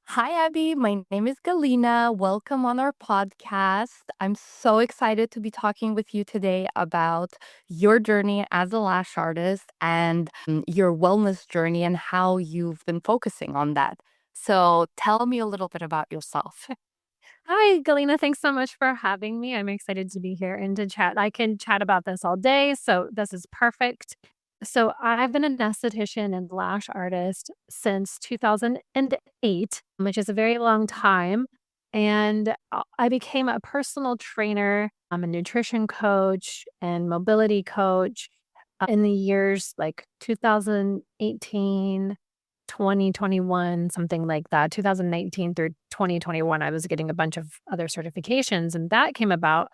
Hi, Abby. My name is Galina. Welcome on our podcast. I'm so excited to be talking with you today about your journey as a lash artist and your wellness journey and how you've been focusing on that. So, tell me a little bit about yourself. Hi, Galina. Thanks so much for having me. I'm excited to be here and to chat. I can chat about this all day, so this is perfect. So, I've been an esthetician and lash artist since 2008, which is a very long time. And I became a personal trainer. I'm a nutrition coach and mobility coach in the years like 2018, 2021, something like that. 2019 through 2021, I was getting a bunch of other certifications, and that came about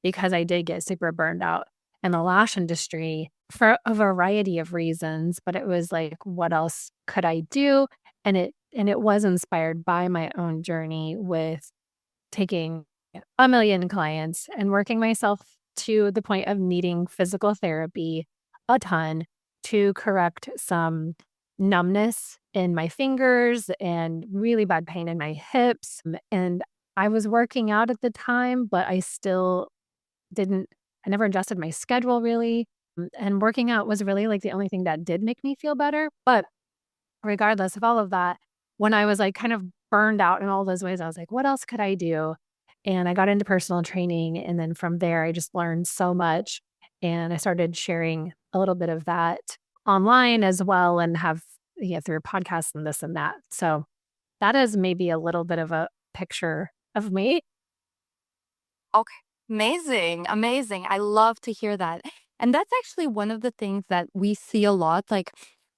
because I did get super burned out in the lash industry for a variety of reasons, but it was like, what else could I do? And it was inspired by my own journey with taking a million clients and working myself to the point of needing physical therapy a ton to correct some numbness in my fingers and really bad pain in my hips. And I was working out at the time, but I still didn't, I never adjusted my schedule really. And working out was really like the only thing that did make me feel better. But regardless of all of that, when I was, like, kind of burned out in all those ways, I was like, "What else could I do?" And I got into personal training, and then from there, I just learned so much, and I started sharing a little bit of that online as well and have through podcasts and this and that. So, that is maybe a little bit of a picture of me. Okay. Amazing. Amazing. I love to hear that. And that's actually one of the things that we see a lot. Like,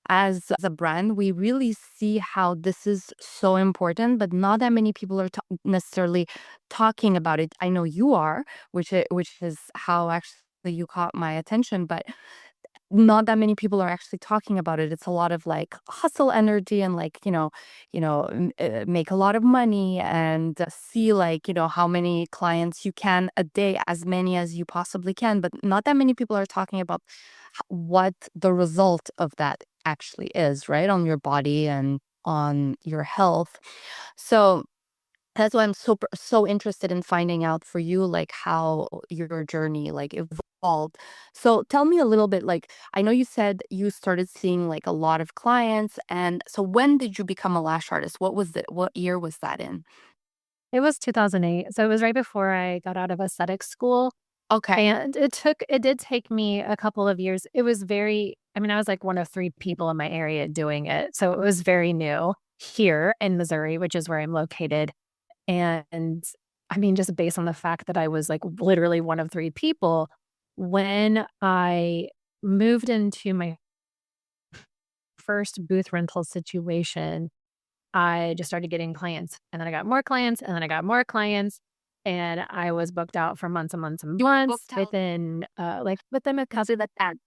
as a brand, we really see how this is so important, but not that many people are necessarily talking about it. I know you are, which is how actually you caught my attention, but not that many people are actually talking about it. It's a lot of like hustle energy and like, make a lot of money and see like, how many clients you can a day, as many as you possibly can. But not that many people are talking about what the result of that actually is, right? On your body and on your health. So, that's why I'm so interested in finding out for you, like, how your journey, like, evolved. So tell me a little bit, like, I know you said you started seeing, like, a lot of clients, and so when did you become a lash artist? What year was that in? It was 2008, so it was right before I got out of aesthetic school. Okay. And it did take me a couple of years. It was very I mean, I was like one of 3 people in my area doing it, so it was very new here in Missouri, which is where I'm located, and, I mean, just based on the fact that I was, like, literally one of 3 people, when I moved into my first booth rental situation, I just started getting clients, and then I got more clients, and then I got more clients, and I was booked out for months and months and You months booked out within, within a because couple. of the ad.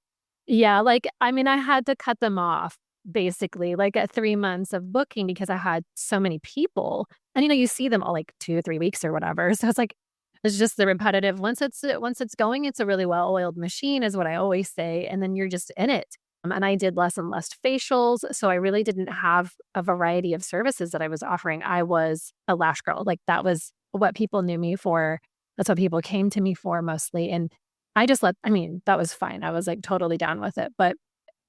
Yeah, like, I mean, I had to cut them off basically, like, at 3 months of booking because I had so many people, and, you see them all, like, 2, 3 weeks or whatever, so it's like it's just the repetitive once it's going, it's a really well-oiled machine is what I always say, and then you're just in it. And I did less and less facials, so I really didn't have a variety of services that I was offering. I was a lash girl, like, that was what people knew me for. That's what people came to me for mostly, and I mean, that was fine. I was, like, totally down with it, but,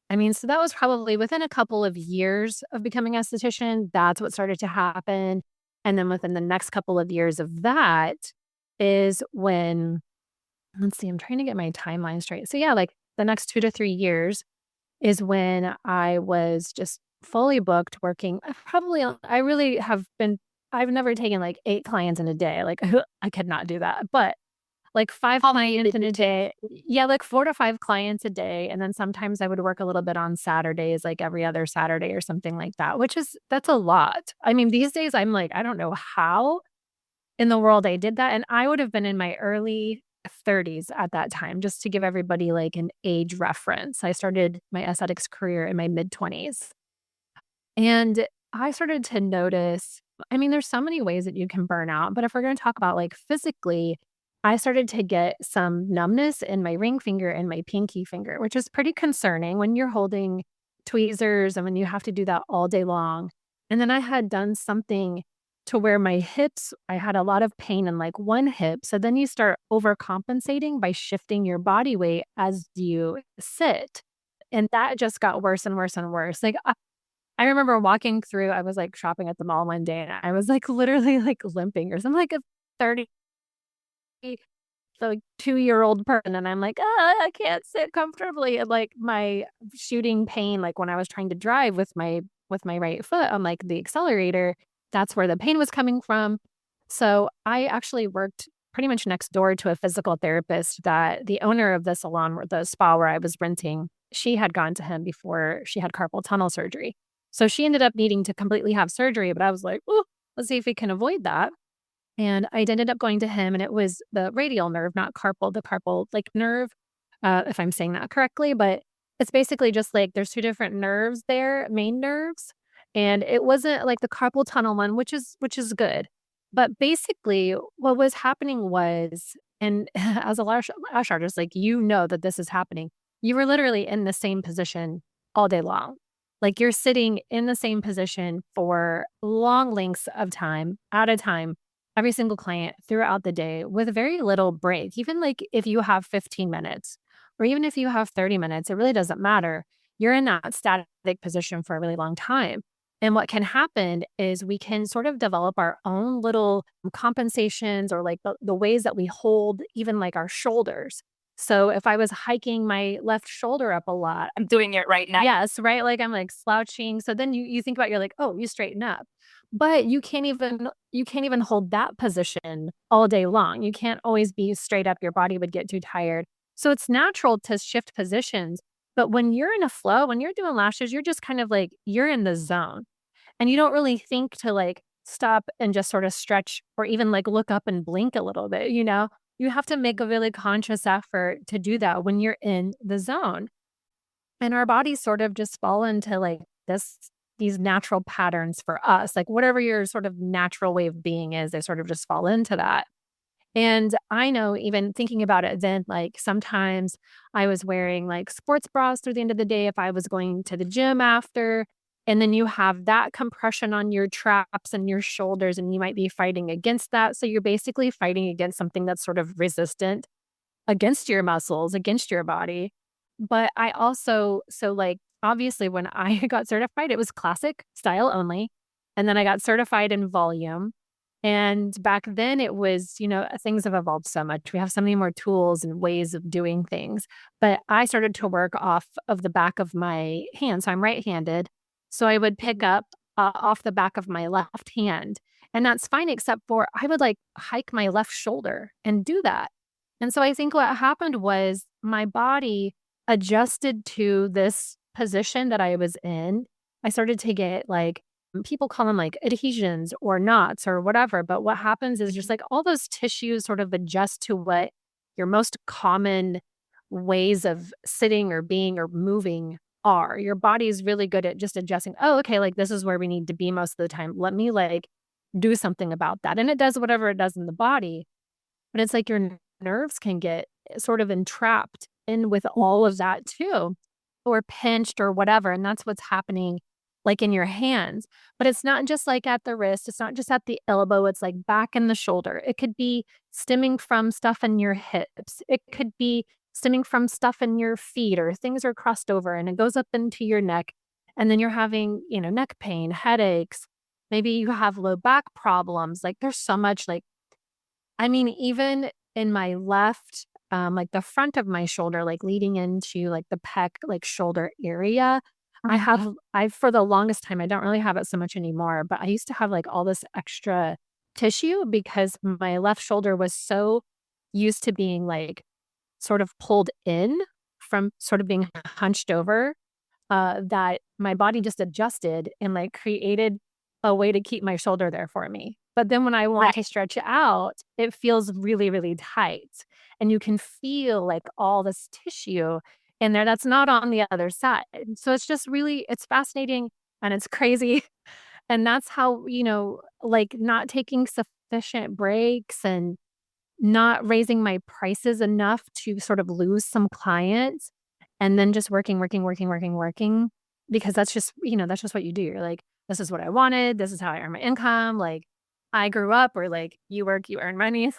I mean, so that was probably within a couple of years of becoming an esthetician, that's what started to happen, and then within the next couple of years of that is when let's see, I'm trying to get my timeline straight. So, yeah, like, the next 2 to 3 years is when I was just fully booked working I really have been I've never taken, like, 8 clients in a day, like, I could not do that, but like 5 How many clients did in you a take? day. Yeah, like 4 to 5 clients a day, and then sometimes I would work a little bit on Saturdays, like every other Saturday or something like that, that's a lot. I mean, these days, I'm like, I don't know how in the world I did that, and I would have been in my early 30s at that time, just to give everybody, like, an age reference. I started my aesthetics career in my mid-20s, and I started to notice I mean, there's so many ways that you can burn out, but if we're gonna talk about, like, physically, I started to get some numbness in my ring finger and my pinky finger, which is pretty concerning when you're holding tweezers and when you have to do that all day long. And then I had done something to where my hips, I had a lot of pain in like one hip. So then you start overcompensating by shifting your body weight as you sit. And that just got worse and worse and worse. Like I remember walking through, I was like shopping at the mall one day and I was like literally like limping or something like a 30 the 2-year-old person, and I'm like, I can't sit comfortably," and, like, my shooting pain, like, when I was trying to drive with my right foot on, like, the accelerator, that's where the pain was coming from. So, I actually worked pretty much next door to a physical therapist that the owner of the salon or the spa where I was renting, she had gone to him before she had carpal tunnel surgery. So, she ended up needing to completely have surgery, but I was like, "Ooh, let's see if we can avoid that." And I ended up going to him, and it was the radial nerve, not carpal, the carpal, like, nerve, if I'm saying that correctly, but it's basically just, like, there's 2 different nerves there, main nerves, and it wasn't like the carpal tunnel one, which is good. But basically, what was happening was and as a lash artist, like, you know that this is happening. You were literally in the same position all day long. Like, you're sitting in the same position for long lengths of time at a time every single client throughout the day with very little break. Even like if you have 15 minutes or even if you have 30 minutes, it really doesn't matter. You're in that static position for a really long time. And what can happen is we can sort of develop our own little compensations or like the ways that we hold even like our shoulders. So if I was hiking my left shoulder up a lot, I'm doing it right now. yes, right? Like I'm like slouching. So then you think about you're like, "Oh, you straighten up." But you can't even hold that position all day long. You can't always be straight up. Your body would get too tired. So it's natural to shift positions. But when you're in a flow, when you're doing lashes, you're just kind of like you're in the zone. And you don't really think to like stop and just sort of stretch or even like look up and blink a little bit, you know? You have to make a really conscious effort to do that when you're in the zone. And our bodies sort of just fall into like these natural patterns for us. Like whatever your sort of natural way of being is, they sort of just fall into that. And I know even thinking about it then, like sometimes I was wearing like sports bras through the end of the day if I was going to the gym after. And then you have that compression on your traps and your shoulders, and you might be fighting against that. So you're basically fighting against something that's sort of resistant against your muscles, against your body. But I also like, obviously, when I got certified, it was classic style only, and then I got certified in volume, and back then it was, things have evolved so much. We have so many more tools and ways of doing things, but I started to work off of the back of my hand, so I'm right-handed, so I would pick up, off the back of my left hand, and that's fine except for I would, like, hike my left shoulder and do that. And so I think what happened was my body adjusted to this position that I was in. I started to get like people call them like adhesions or knots or whatever. But what happens is just like all those tissues sort of adjust to what your most common ways of sitting or being or moving are. Your body is really good at just adjusting. Oh, okay, like this is where we need to be most of the time. Let me like do something about that. And it does whatever it does in the body. But it's like your nerves can get sort of entrapped in with all of that too, or pinched or whatever, and that's what's happening, like, in your hands. But it's not just, like, at the wrist, it's not just at the elbow, it's, like, back in the shoulder. It could be stemming from stuff in your hips. It could be stemming from stuff in your feet or things are crossed over and it goes up into your neck, and then you're having, neck pain, headaches. Maybe you have low back problems, like, there's so much, like I mean, even in my left, like the front of my shoulder, like leading into like the pec, like shoulder area, I for the longest time, I don't really have it so much anymore, but I used to have like all this extra tissue because my left shoulder was so used to being like sort of pulled in from sort of being hunched over that my body just adjusted and like created a way to keep my shoulder there for me. But then when I want to stretch it out, it feels really, really tight. And you can feel like all this tissue in there that's not on the other side. So it's just really, it's fascinating and it's crazy. And that's how, like not taking sufficient breaks and not raising my prices enough to sort of lose some clients, and then just working, working, working, working, working, because that's just, that's just what you do. You're like, This is what I wanted. This is how I earn my income. Like, I grew up where, like, you work, you earn money.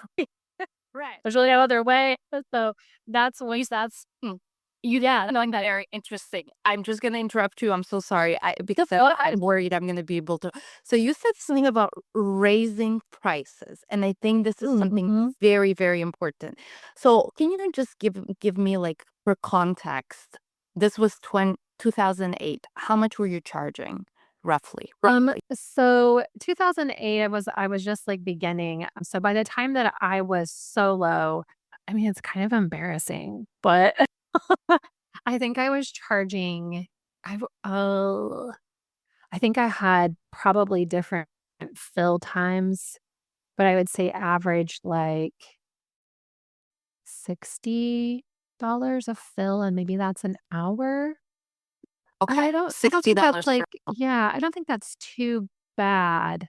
Right. There's really no other way. So that's ways that's Hmm. yeah, Knowing that very interesting. I'm just gonna interrupt you. I'm so sorry. Because I'm worried I'm gonna be able to. So you said something about raising prices, and I think this is something mhm. very, very important. So can you then just give me like for context? This was 2008. How much were you charging roughly? Roughly. So 2008, I was just like beginning. So by the time that I was solo, I mean, it's kind of embarrassing, but I think I was charging, I think I had probably different fill times, but I would say average like $60 a fill, and maybe that's an hour. And Okay, I don't think that's $60 like, for. yeah, I don't think that's too bad.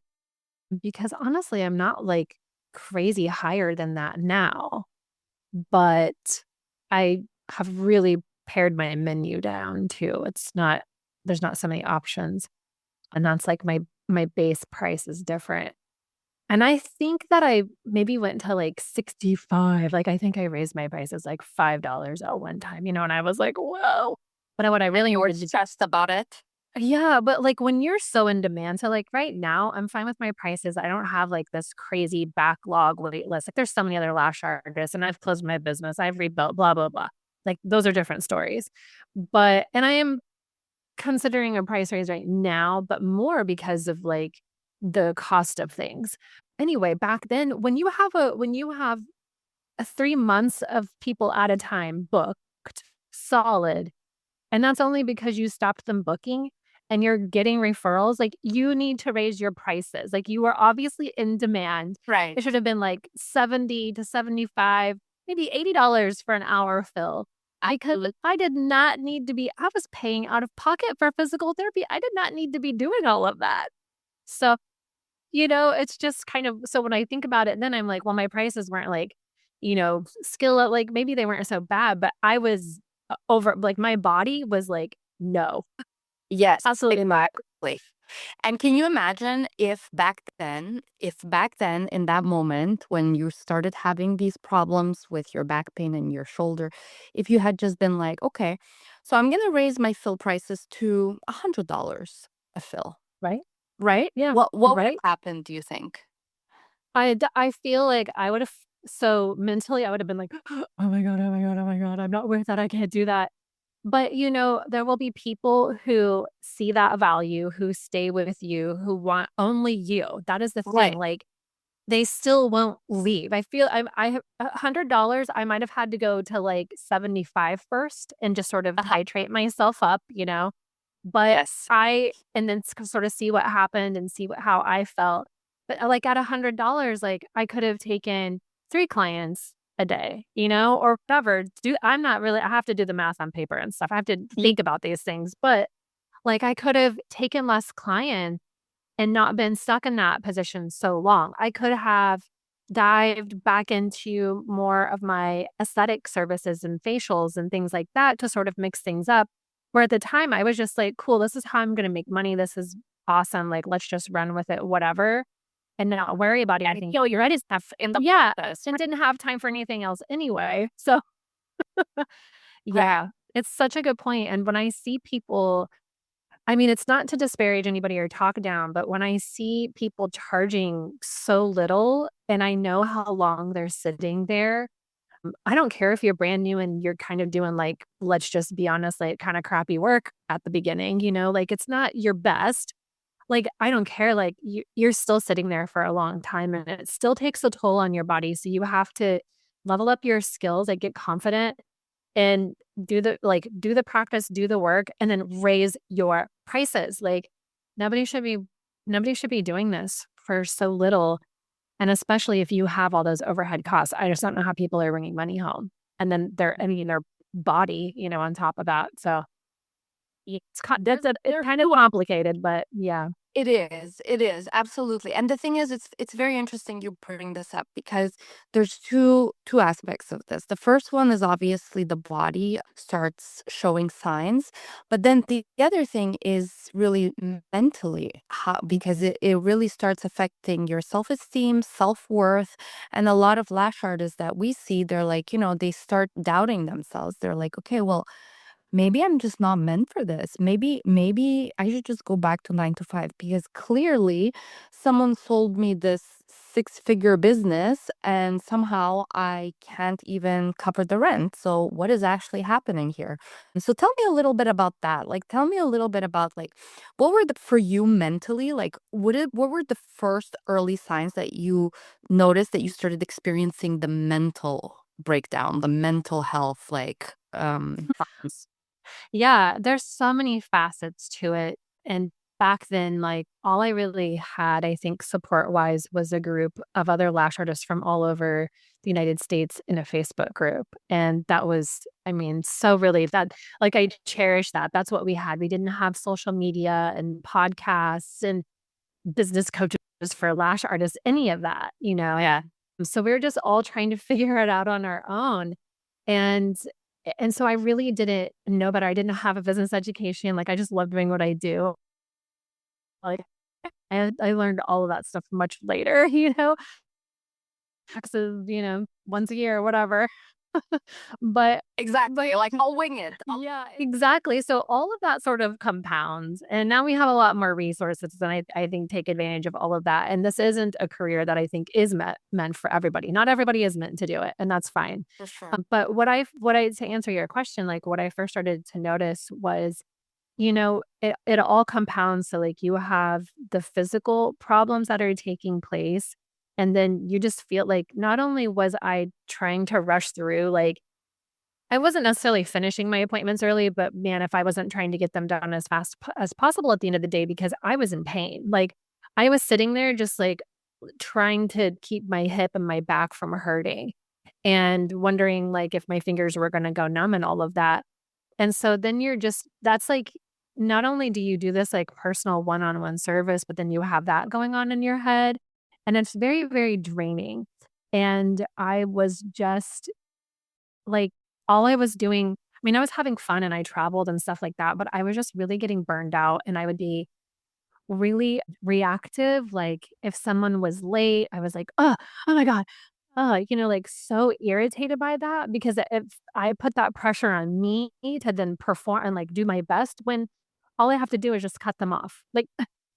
Because honestly, I'm not, like, crazy higher than that now, but I have really pared my menu down too. It's not there's not so many options, and that's, like, my base price is different. And I think that I maybe went to, like, 65, like, I think I raised my prices, like, $5 at one time, and I was like, "Whoa." But what I And really you were wanted to stressed about it? yeah, but, like, when you're so in demand so, like, right now, I'm fine with my prices. I don't have, like, this crazy backlog wait list. Like, there's so many other lash artists, and I've closed my business. I've rebuilt, blah, blah, blah. Like, those are different stories. But and I am considering a price raise right now, but more because of, like, the cost of things. Anyway, back then, when you have 3 months of people at a time booked, solid, and that's only because you stopped them booking and you're getting referrals, like, you need to raise your prices. Like, you are obviously in demand. Right. It should have been, like, 70 to 75, maybe $80 for an hour fill because Absolutely. I did not need to be I was paying out of pocket for physical therapy. I did not need to be doing all of that. So, it's just kind of so when I think about it, then I'm like, well, my prices weren't like, skill like, maybe they weren't so bad, but I was over like, my body was like, "No, Yes, absolutely not." exactly. And can you imagine if back then in that moment when you started having these problems with your back pain and your shoulder, if you had just been like, okay, so I'm gonna raise my fill prices to $100 a fill. Right? Right? Yeah. What would Right? have happened, do you think? I feel like I would've so mentally, I would have been like, "Oh my god, oh my god, oh my god, I'm not worth that, I can't do that." But, there will be people who see that value, who stay with you, who want only you. That is the thing, Right. like, they still won't leave. I feel I have $100, I might have had to go to, like, 75 first and just sort of Uh-huh. titrate myself up, But Yes. I and then sort of see what happened and see how I felt. But, like, at $100, like, I could have taken 3 clients a day, or whatever. I'm not really I have to do the math on paper and stuff. I have to Ye- think about these things, but, like, I could have taken less clients and not been stuck in that position so long. I could have dived back into more of my aesthetic services and facials and things like that to sort of mix things up. Where at the time I was just like, cool, this is how I'm going to make money. This is awesome. Like, let's just run with it, whatever, and not worry about And anything. heal your ready stuff in the Yeah. process. And didn't have time for anything else anyway. So, Right. yeah, it's such a good point. And when I see people I mean, it's not to disparage anybody or talk down, but when I see people charging so little and I know how long they're sitting there, I don't care if you're brand new and you're kind of doing like, let's just be honest, like kind of crappy work at the beginning, like it's not your best. Like, I don't care. Like, you're still sitting there for a long time and it still takes a toll on your body. So you have to level up your skills, like get confident and do the practice, do the work, and then raise your prices. Like, nobody should be nobody should be doing this for so little, and especially if you have all those overhead costs. I just don't know how people are bringing money home, and then their body, on top of that. So It's kind of complicated, but yeah. It is, absolutely. And the thing is, it's very interesting you bring this up because there's two aspects of this. The first one is obviously the body starts showing signs, but then the other thing is really mentally, how, because it really starts affecting your self-esteem, self-worth, and a lot of lash artists that we see, they're like, they start doubting themselves. They're like, okay, well, maybe I'm just not meant for this. Maybe I should just go back to 9 to 5 because clearly someone sold me this six-figure business and somehow I can't even cover the rent. So what is actually happening here? And so tell me a little bit about that. Like tell me a little bit about like what were the for you mentally, like what were the first early signs that you noticed that you started experiencing the mental breakdown, the mental health signs? Yeah, there's so many facets to it, and back then, like, all I really had, I think, support-wise was a group of other lash artists from all over the United States in a Facebook group, and that was, I mean, so really that like, I cherish that. That's what we had. We didn't have social media and podcasts and business coaches for lash artists, any of that, you know? Yeah. So we were just all trying to figure it out on our own. And and so I really didn't know better. I didn't have a business education. Like I just love doing what I do. Like I learned all of that stuff much later, taxes, once a year or whatever. But Exactly, like, I'll wing it. yeah, exactly. So all of that sort of compounds. And now we have a lot more resources and I think take advantage of all of that. And this isn't a career that I think is meant for everybody. Not everybody is meant to do it, and that's fine. For sure. But what I to answer your question, like what I first started to notice was, it all compounds. So like you have the physical problems that are taking place. And then you just feel like not only was I trying to rush through, like I wasn't necessarily finishing my appointments early, but man, if I wasn't trying to get them done as fast as possible at the end of the day because I was in pain. Like I was sitting there just like trying to keep my hip and my back from hurting and wondering like if my fingers were going to go numb and all of that. And so then that's like not only do you do this like personal one-on-one service, but then you have that going on in your head and it's very very draining. And I was just like, all I was doing, I mean, I was having fun and I traveled and stuff like that, but I was just really getting burned out and I would be really reactive. Like if someone was late, I was like, oh my God. Like so irritated by that because if I put that pressure on me to then perform and like do my best when all I have to do is just cut them off. Like,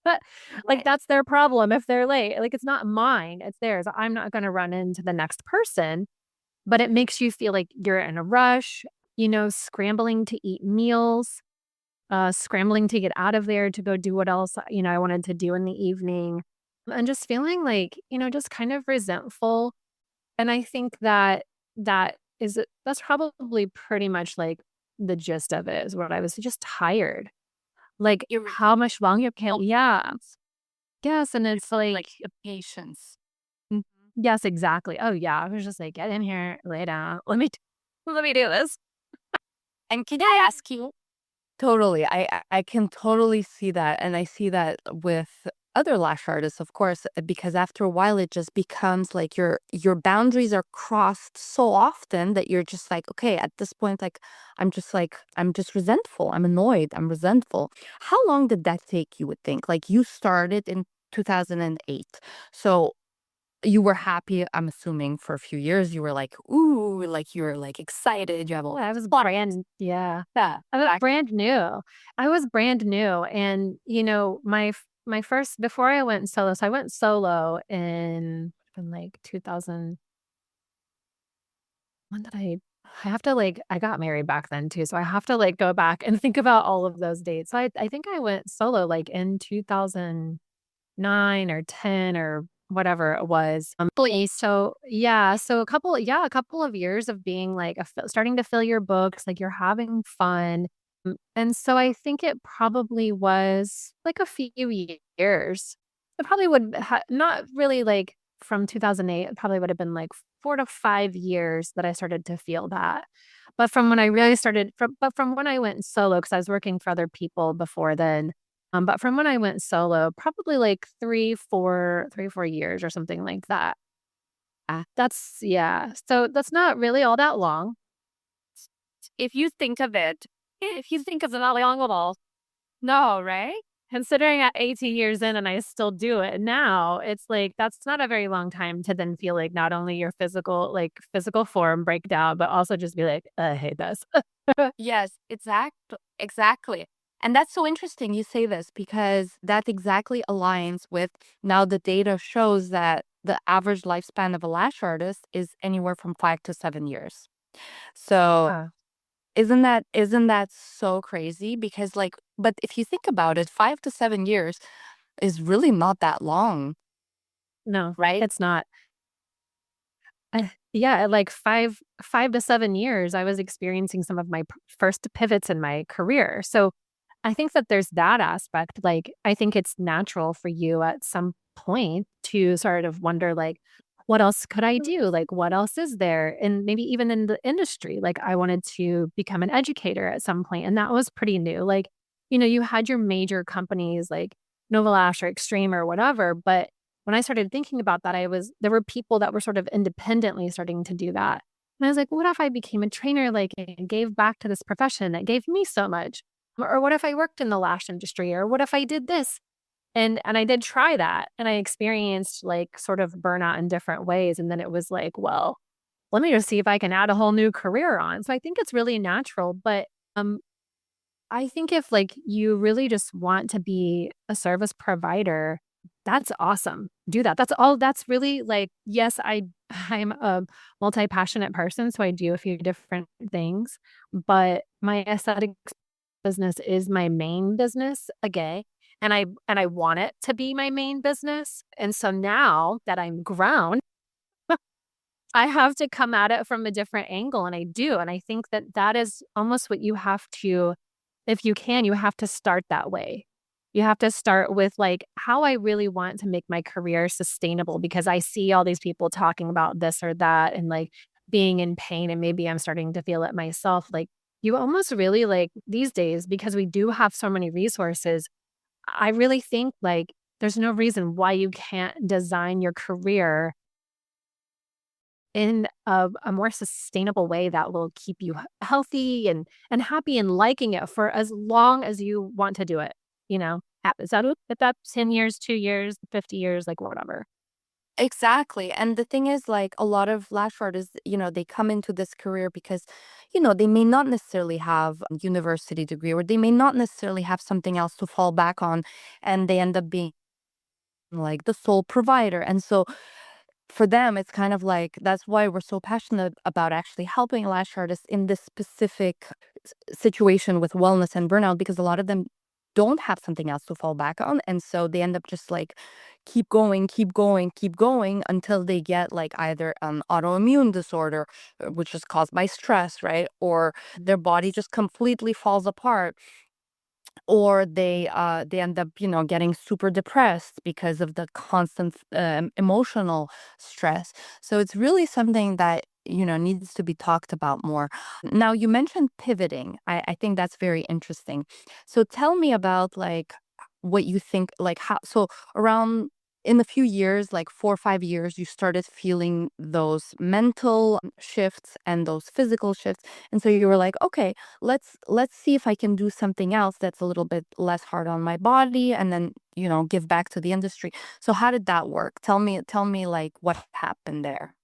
but like Right. that's their problem if they're late. Like it's not mine, it's theirs. I'm not going to run into the next person, but it makes you feel like you're in a rush, scrambling to eat meals, scrambling to get out of there to go do what else, I wanted to do in the evening, and just feeling like, just kind of resentful. And I think that's probably pretty much like the gist of it is what I was just tired. Like, You're how much longer can oh, yeah. Yes, and it's like like, the patience. Mhm. yes, exactly. Oh, yeah, I was just like, "Get in here, lay down, let me do this." And can I ask you totally. I can totally see that, and I see that with other lash artists, of course, because after a while it just becomes like your boundaries are crossed so often that you're just like, okay, at this point, I'm just resentful. I'm annoyed. I'm resentful. How long did that take, you would think? Like you started in 2008. So you were happy, I'm assuming, for a few years. You were like, ooh, like you were like excited. You have a Yeah, lot I was of brand yeah. yeah. I was Back. brand new. I was brand new and, my first before I went solo, so I went solo in like 2000 when did I have to, like I got married back then too, so I have to, like, go back and think about all of those dates. So I think I went solo, like, in 2009 or 10 or whatever it was. Please. So yeah, so a couple of years of being, like, starting to fill your books, like, you're having fun. And so I think it probably was, like, a few years. It probably would not really, like, from 2008, it probably would have been, like, 4 to 5 years that I started to feel that. But from when I really started from when I went solo, because I was working for other people before then, but from when I went solo, probably like 3, 4 years or something like that. That's yeah. So that's not really all that long. If you think of it, if you think of it not long at all, no, right? Considering at 18 years in and I still do it now, it's like that's not a very long time to then feel like not only your physical form break down, but also just be like, I hate this. Yes, exactly. And that's so interesting you say this because that exactly aligns with now the data shows that the average lifespan of a lash artist is anywhere from 5 to 7 years. So Uh, isn't that so crazy? Because like, but if you think about it, 5 to 7 years is really not that long, no, right? it's not. Yeah, like 5 to 7 years, I was experiencing some of my first pivots in my career. So, I think that there's that aspect, like, I think it's natural for you at some point to sort of wonder, like, "What else could I do? Like, what else is there?" And maybe even in the industry, like, I wanted to become an educator at some point, and that was pretty new. Like, you had your major companies like Nova Lash or Extreme or whatever, but when I started thinking about that, there were people that were sort of independently starting to do that. And I was like, what if I became a trainer, like, and gave back to this profession that gave me so much? Or what if I worked in the lash industry? Or what if I did this? And I did try that. And I experienced like sort of burnout in different ways. And then it was like, well, let me just see if I can add a whole new career on. So I think it's really natural. But I think if like you really just want to be a service provider, that's awesome. Do that. That's really like, yes, I'm a multi-passionate person, so I do a few different things, but my aesthetics business is my main business, again, and I want it to be my main business. And so now that I'm grown, I have to come at it from a different angle, and I do. And I think that that is almost what you have to, if you can, you have to start that way. You have to start with like how I really want to make my career sustainable because I see all these people talking about this or that and like being in pain. And maybe I'm starting to feel it myself. Like you almost really like these days, because we do have so many resources, I really think like there's no reason why you can't design your career in a more sustainable way that will keep you healthy and happy and liking it for as long as you want to do it, you know? Is that if that's 10 years, 2 years, 50 years, like whatever. Exactly. And the thing is, like, a lot of lash artists, they come into this career because, they may not necessarily have a university degree or they may not necessarily have something else to fall back on. And they end up being like the sole provider. And so for them, it's kind of like that's why we're so passionate about actually helping lash artists in this specific situation with wellness and burnout because a lot of them don't have something else to fall back on. And so they end up just like keep going, keep going, keep going until they get like either an autoimmune disorder, which is caused by stress, right? Or their body just completely falls apart or they end up getting super depressed because of the constant emotional stress. So it's really something that needs to be talked about more. Now you mentioned pivoting. I think that's very interesting. So tell me about like what you think, like how so around in a few years, like 4 or 5 years, you started feeling those mental shifts and those physical shifts, and so you were like, okay, let's see if I can do something else that's a little bit less hard on my body and then, give back to the industry. So how did that work? Tell me like what happened there.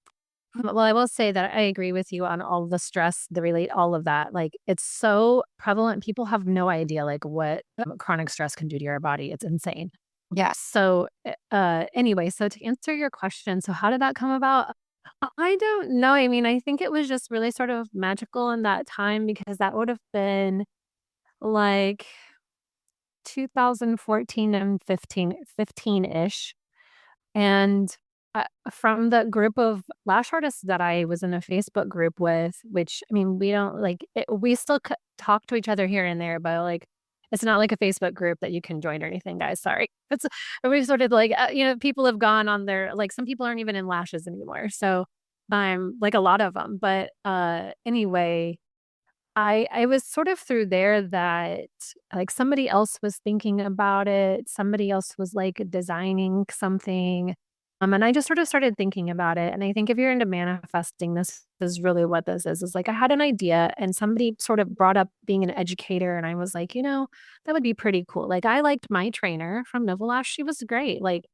Well, I will say that I agree with you on all the stress, the relate, all of that. Like it's so prevalent. People have no idea like what chronic stress can do to your body. It's insane. Yeah. So, anyway, so to answer your question, so how did that come about? I don't know. I mean, I think it was just really sort of magical in that time because that would have been like 2014 and 15-ish. And from the group of lash artists that I was in a Facebook group with, which I mean, we don't like, we still talk to each other here and there, but like, it's not like a Facebook group that you can join or anything, guys. Sorry. It's we sort of like, people have gone on their, like, some people aren't even in lashes anymore. So, like a lot of them. But anyway, I was sort of through there that, like, somebody else was thinking about it, somebody else was, like, designing something, and I just sort of started thinking about it, and I think if you're into manifesting, this is really what this is like, I had an idea and somebody sort of brought up being an educator, and I was like, that would be pretty cool." Like, I liked my trainer from Lash, she was great, like,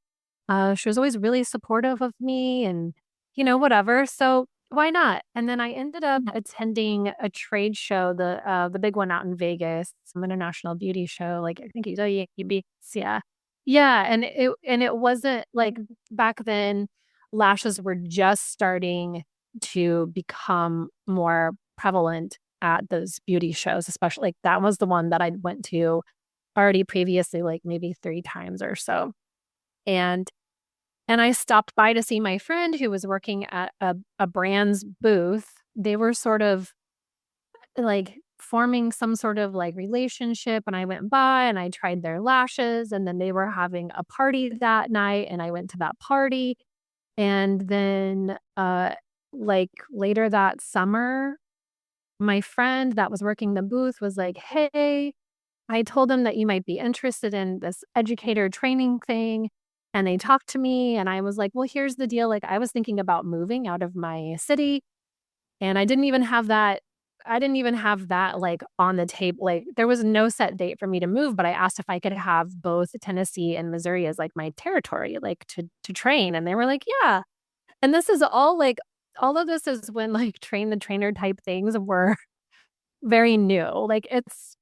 she was always really supportive of me and, whatever. So why not? And then I ended up attending a trade show, the big one out in Vegas, some international beauty show. Like I think you be yeah. Yeah. And it wasn't like back then lashes were just starting to become more prevalent at those beauty shows, especially like that was the one that I went to already previously, like maybe 3 times or so. And I stopped by to see my friend who was working at a brand's booth. They were sort of, like, forming some sort of, like, relationship, and I went by and I tried their lashes, and then they were having a party that night, and I went to that party. And then, like, later that summer, my friend that was working the booth was like, "Hey, I told them that you might be interested in this educator training thing, and they talked to me, and I was like, "Well, here's the deal." Like, I was thinking about moving out of my city, and I didn't even have that, like, on the table. Like, there was no set date for me to move, but I asked if I could have both Tennessee and Missouri as, like, my territory, like, to train, and they were like, "Yeah." And this is all, like all of this is when, like, train the trainer type things were very new. Like, it's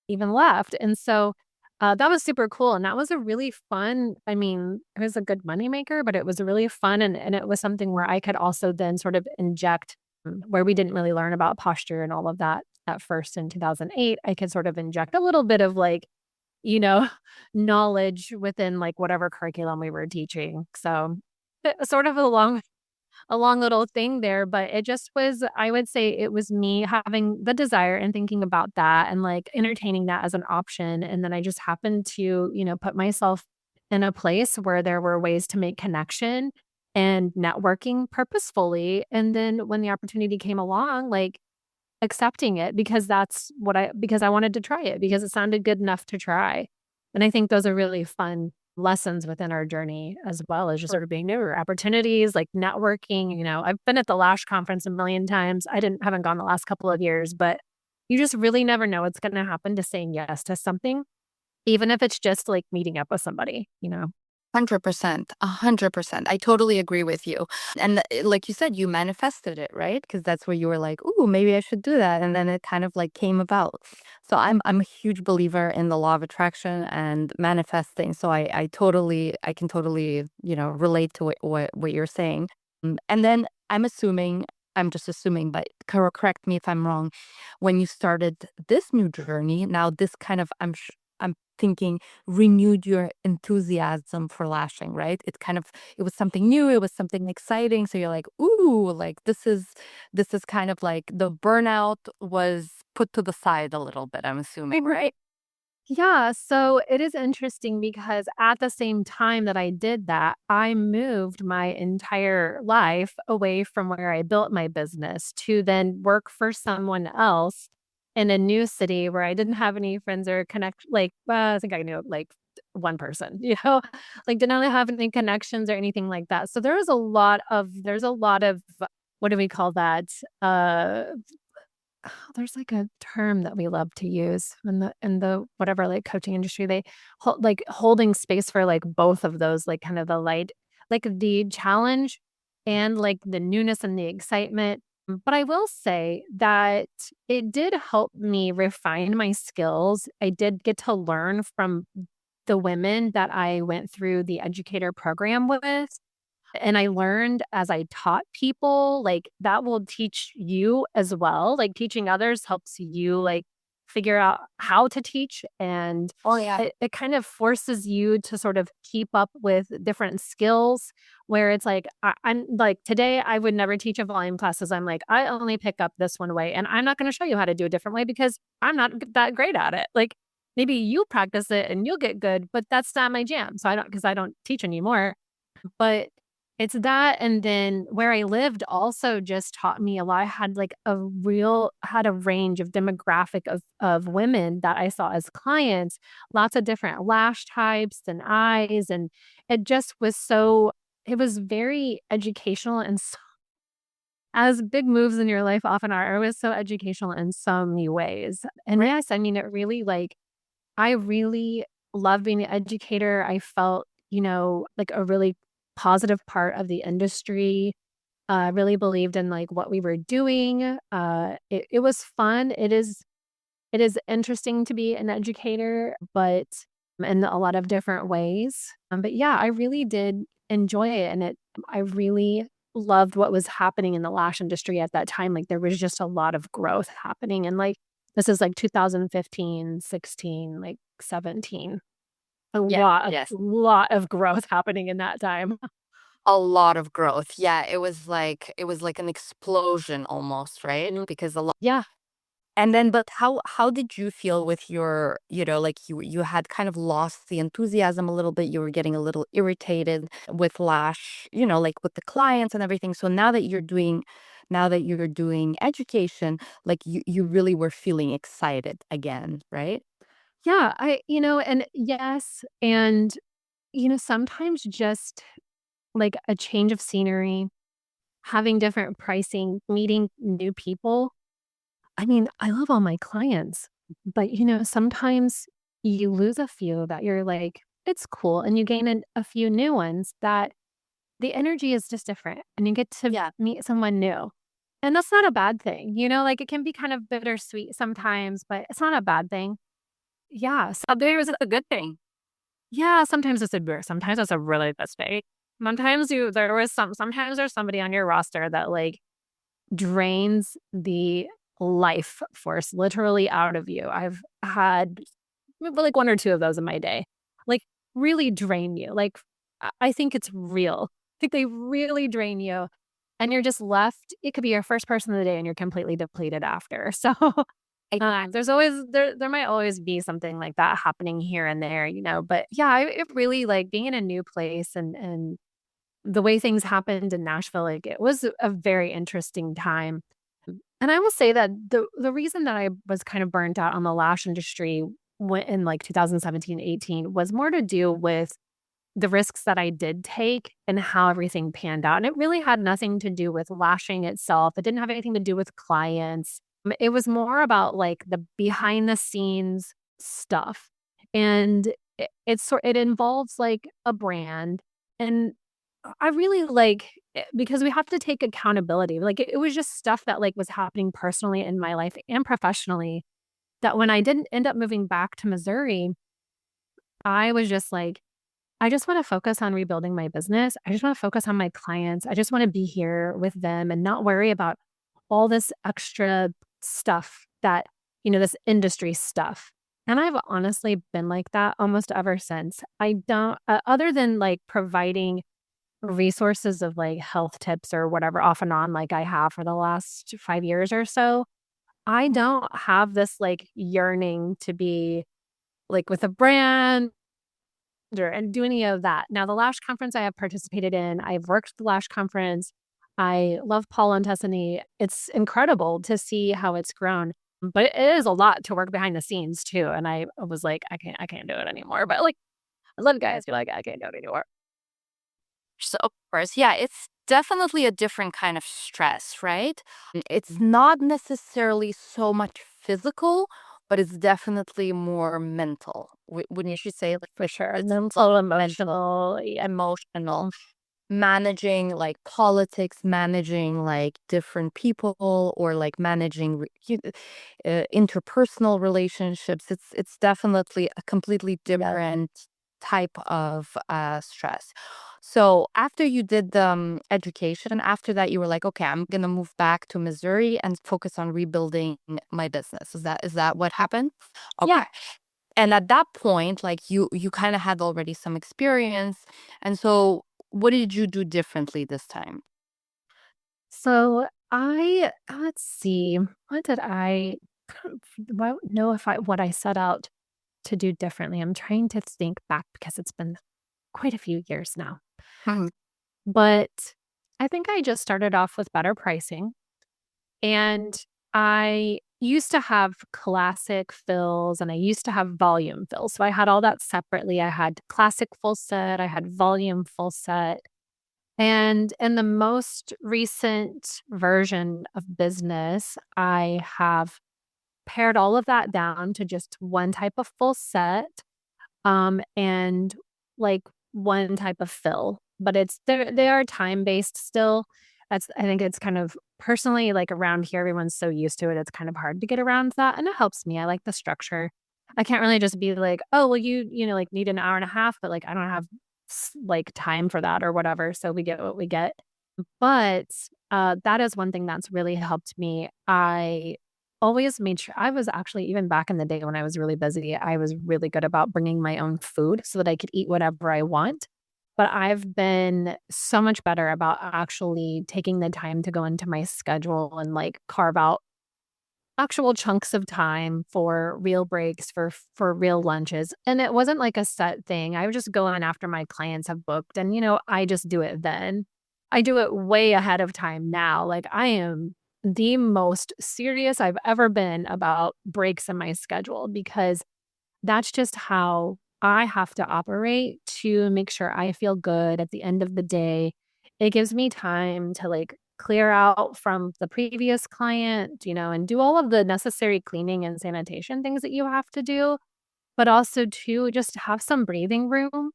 even left. And so, that was super cool, and that was a really fun I mean, it was a good moneymaker, but it was really fun, and it was something where I could also then sort of inject where we didn't really learn about posture and all of that at first in 2008, I could sort of inject a little bit of, like, you know, knowledge within, like, whatever curriculum we were teaching. So, sort of a long little thing there, but it just was I would say it was me having the desire and thinking about that and, like, entertaining that as an option, and then I just happened to, put myself in a place where there were ways to make connection and networking purposefully, and then when the opportunity came along, like, accepting it because I wanted to try it, because it sounded good enough to try, and I think those are really fun lessons within our journey as well as just sort of being new opportunities, like networking, I've been at the Lash conference a million times. I didn't haven't gone the last couple of years, but you just really never know what's gonna happen to saying yes to something, even if it's just, like, meeting up with somebody. 100%, 100%. I totally agree with you. And like you said, you manifested it, right? Because that's where you were like, "Ooh, maybe I should do that." And then it kind of like came about. So I'm a huge believer in the law of attraction and manifesting. So I can totally, relate to what you're saying. And then I'm just assuming, but correct me if I'm wrong. When you started this new journey, now this kind of I'm thinking renewed your enthusiasm for lashing, right? It was something new, it was something exciting. So you're like, ooh, like this is kind of like the burnout was put to the side a little bit, I'm assuming, right? Yeah, so it is interesting because at the same time that I did that, I moved my entire life away from where I built my business to then work for someone else in a new city where I didn't have any friends or connect like, well, I think I knew like one person, like did not have any connections or anything like that. So there's a lot of what do we call that? There's like a term that we love to use in the whatever, like, coaching industry, they like, holding space for, like, both of those, like, kind of the light like, the challenge and, like, the newness and the excitement. But I will say that it did help me refine my skills. I did get to learn from the women that I went through the educator program with. And I learned as I taught people, like, that will teach you as well. Like, teaching others helps you, like, figure out how to teach, and Oh yeah. it kind of forces you to sort of keep up with different skills where it's like I'm like today I would never teach a volume classes. I'm like, I only pick up this one way and I'm not going to show you how to do a different way because I'm not that great at it. Like maybe you practice it and you'll get good, but that's not my jam. So I don't, because I don't teach anymore. But it's that, and then where I lived also just taught me a lot. I had like had a range of demographic of women that I saw as clients, lots of different lash types and eyes, and it just was so it was very educational and as big moves in your life often are, it was so educational in so many ways. And yes, I mean, it really like I really love being an educator. I felt, like a really positive part of the industry. Really believed in like what we were doing. It was fun. It is interesting to be an educator, but in a lot of different ways. But yeah, I really did enjoy it, and I really loved what was happening in the lash industry at that time. Like there was just a lot of growth happening, and like this is like 2015, 16, like 17. A Yeah. Yes. lot of growth happening in that time. A lot of growth. Yeah, it was like an explosion almost, right? Because a lot. Yeah. And then, but how did you feel with your, like you had kind of lost the enthusiasm a little bit. You were getting a little irritated with Lash, like with the clients and everything. So now that you're doing education, like you really were feeling excited again, right? Yeah, and yes, and sometimes just like a change of scenery, having different pricing, meeting new people. I mean, I love all my clients, but sometimes you lose a few that you're like, it's cool. And you gain a few new ones that the energy is just different and you get to Yeah. meet someone new. And that's not a bad thing. Like it can be kind of bittersweet sometimes, but it's not a bad thing. Yeah. There was a good thing. Yeah, sometimes it's a beer, sometimes it's a really mistake. Sometimes there's somebody on your roster that, like, drains the life force literally out of you. I've had, like, 1 or 2 of those in my day. Like, really drain you, like, I think it's real. I think they really drain you, and you're just left it could be your first person of the day, and you're completely depleted after, so there might always be something like that happening here and there, but yeah, it really like being in a new place and the way things happened in Nashville, like it was a very interesting time. And I will say that the reason that I was kind of burnt out on the lash industry in like 2017, 18 was more to do with the risks that I did take and how everything panned out. And it really had nothing to do with lashing itself. It didn't have anything to do with clients. It was more about like the behind the scenes stuff. And it involves like a brand. And I really like because we have to take accountability. Like it was just stuff that like was happening personally in my life and professionally that when I didn't end up moving back to Missouri, I was just like, I just want to focus on rebuilding my business. I just want to focus on my clients. I just want to be here with them and not worry about all this extra stuff this industry stuff. And I've honestly been like that almost ever since. I don't, other than like providing resources of like health tips or whatever off and on, like I have for the last 5 years or so, I don't have this like yearning to be like with a brand and do any of that. Now, the Lash conference I have participated in, I've worked the Lash conference. I love Paul and Tessany. It's incredible to see how it's grown, but it is a lot to work behind the scenes too. And I was like, I can't do it anymore. But like, I love guys be like, I can't do it anymore. So, of course, yeah, it's definitely a different kind of stress, right? It's not necessarily so much physical, but it's definitely more mental. Wouldn't you say? Like, For sure. it's Mental, mental, emotional. Yeah. emotional, managing like politics, managing like different people, or like managing interpersonal relationships. It's definitely a completely Yeah. different type of stress. So after you did the education, after that, you were like, okay, I'm gonna move back to Missouri and focus on rebuilding my business. Is that what happened? Yeah. Okay. And at that point, like you kind of had already some experience. And so what did you do differently this time? So let's see, what did I don't know if I what I set out to do differently. I'm trying to think back because it's been quite a few years now. Mhm. But I think I just started off with better pricing. And I used to have classic fills and I used to have volume fills. So I had all that separately. I had classic full set, I had volume full set. And in the most recent version of business, I have pared all of that down to just one type of full set, and like one type of fill. But they are time-based still. I think it's kind of personally, like, around here, everyone's so used to it, it's kind of hard to get around that, and it helps me. I like the structure. I can't really just be like, "Oh, well, like, need an hour and a half," but, like, I don't have like, time for that or whatever, so we get what we get. But, that is one thing that's really helped me. I always made sure I was actually even back in the day when I was really busy, I was really good about bringing my own food so that I could eat whatever I want. But I've been so much better about actually taking the time to go into my schedule and, like, carve out actual chunks of time for real breaks, for real lunches, and it wasn't like a set thing. I would just go in after my clients have booked and, I just do it then. I do it way ahead of time now. Like, I am the most serious I've ever been about breaks in my schedule because that's just how I have to operate to make sure I feel good at the end of the day. It gives me time to, like, clear out from the previous client, and do all of the necessary cleaning and sanitation things that you have to do, but also to just have some breathing room.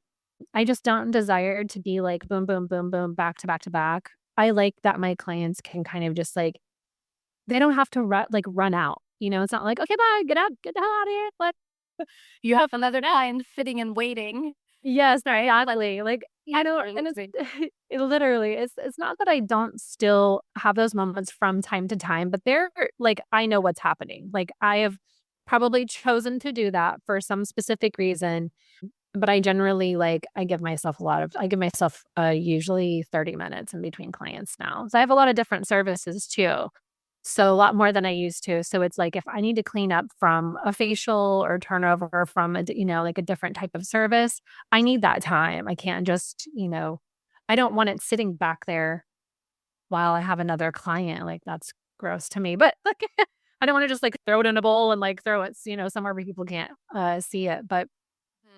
I just don't desire to be like boom, boom, boom, boom, back to back to back. I like that my clients can kind of just like, they don't have to run out. It's not like, okay, bye, get the hell out of here. You have another line sitting and waiting. Yes, no, exactly, like, I don't Or and it's losing. it literally it's not that I don't still have those moments from time to time, but they're like, I know what's happening, like, I have probably chosen to do that for some specific reason, but I generally, like, I give myself, usually 30 minutes in between clients now. So I have a lot of different services too. So a lot more than I used to. So it's like if I need to clean up from a facial or turnover from like a different type of service, I need that time. I can't just, I don't want it sitting back there while I have another client. Like that's gross to me. But like I don't want to just like throw it in a bowl and like throw it, somewhere where people can't see it. But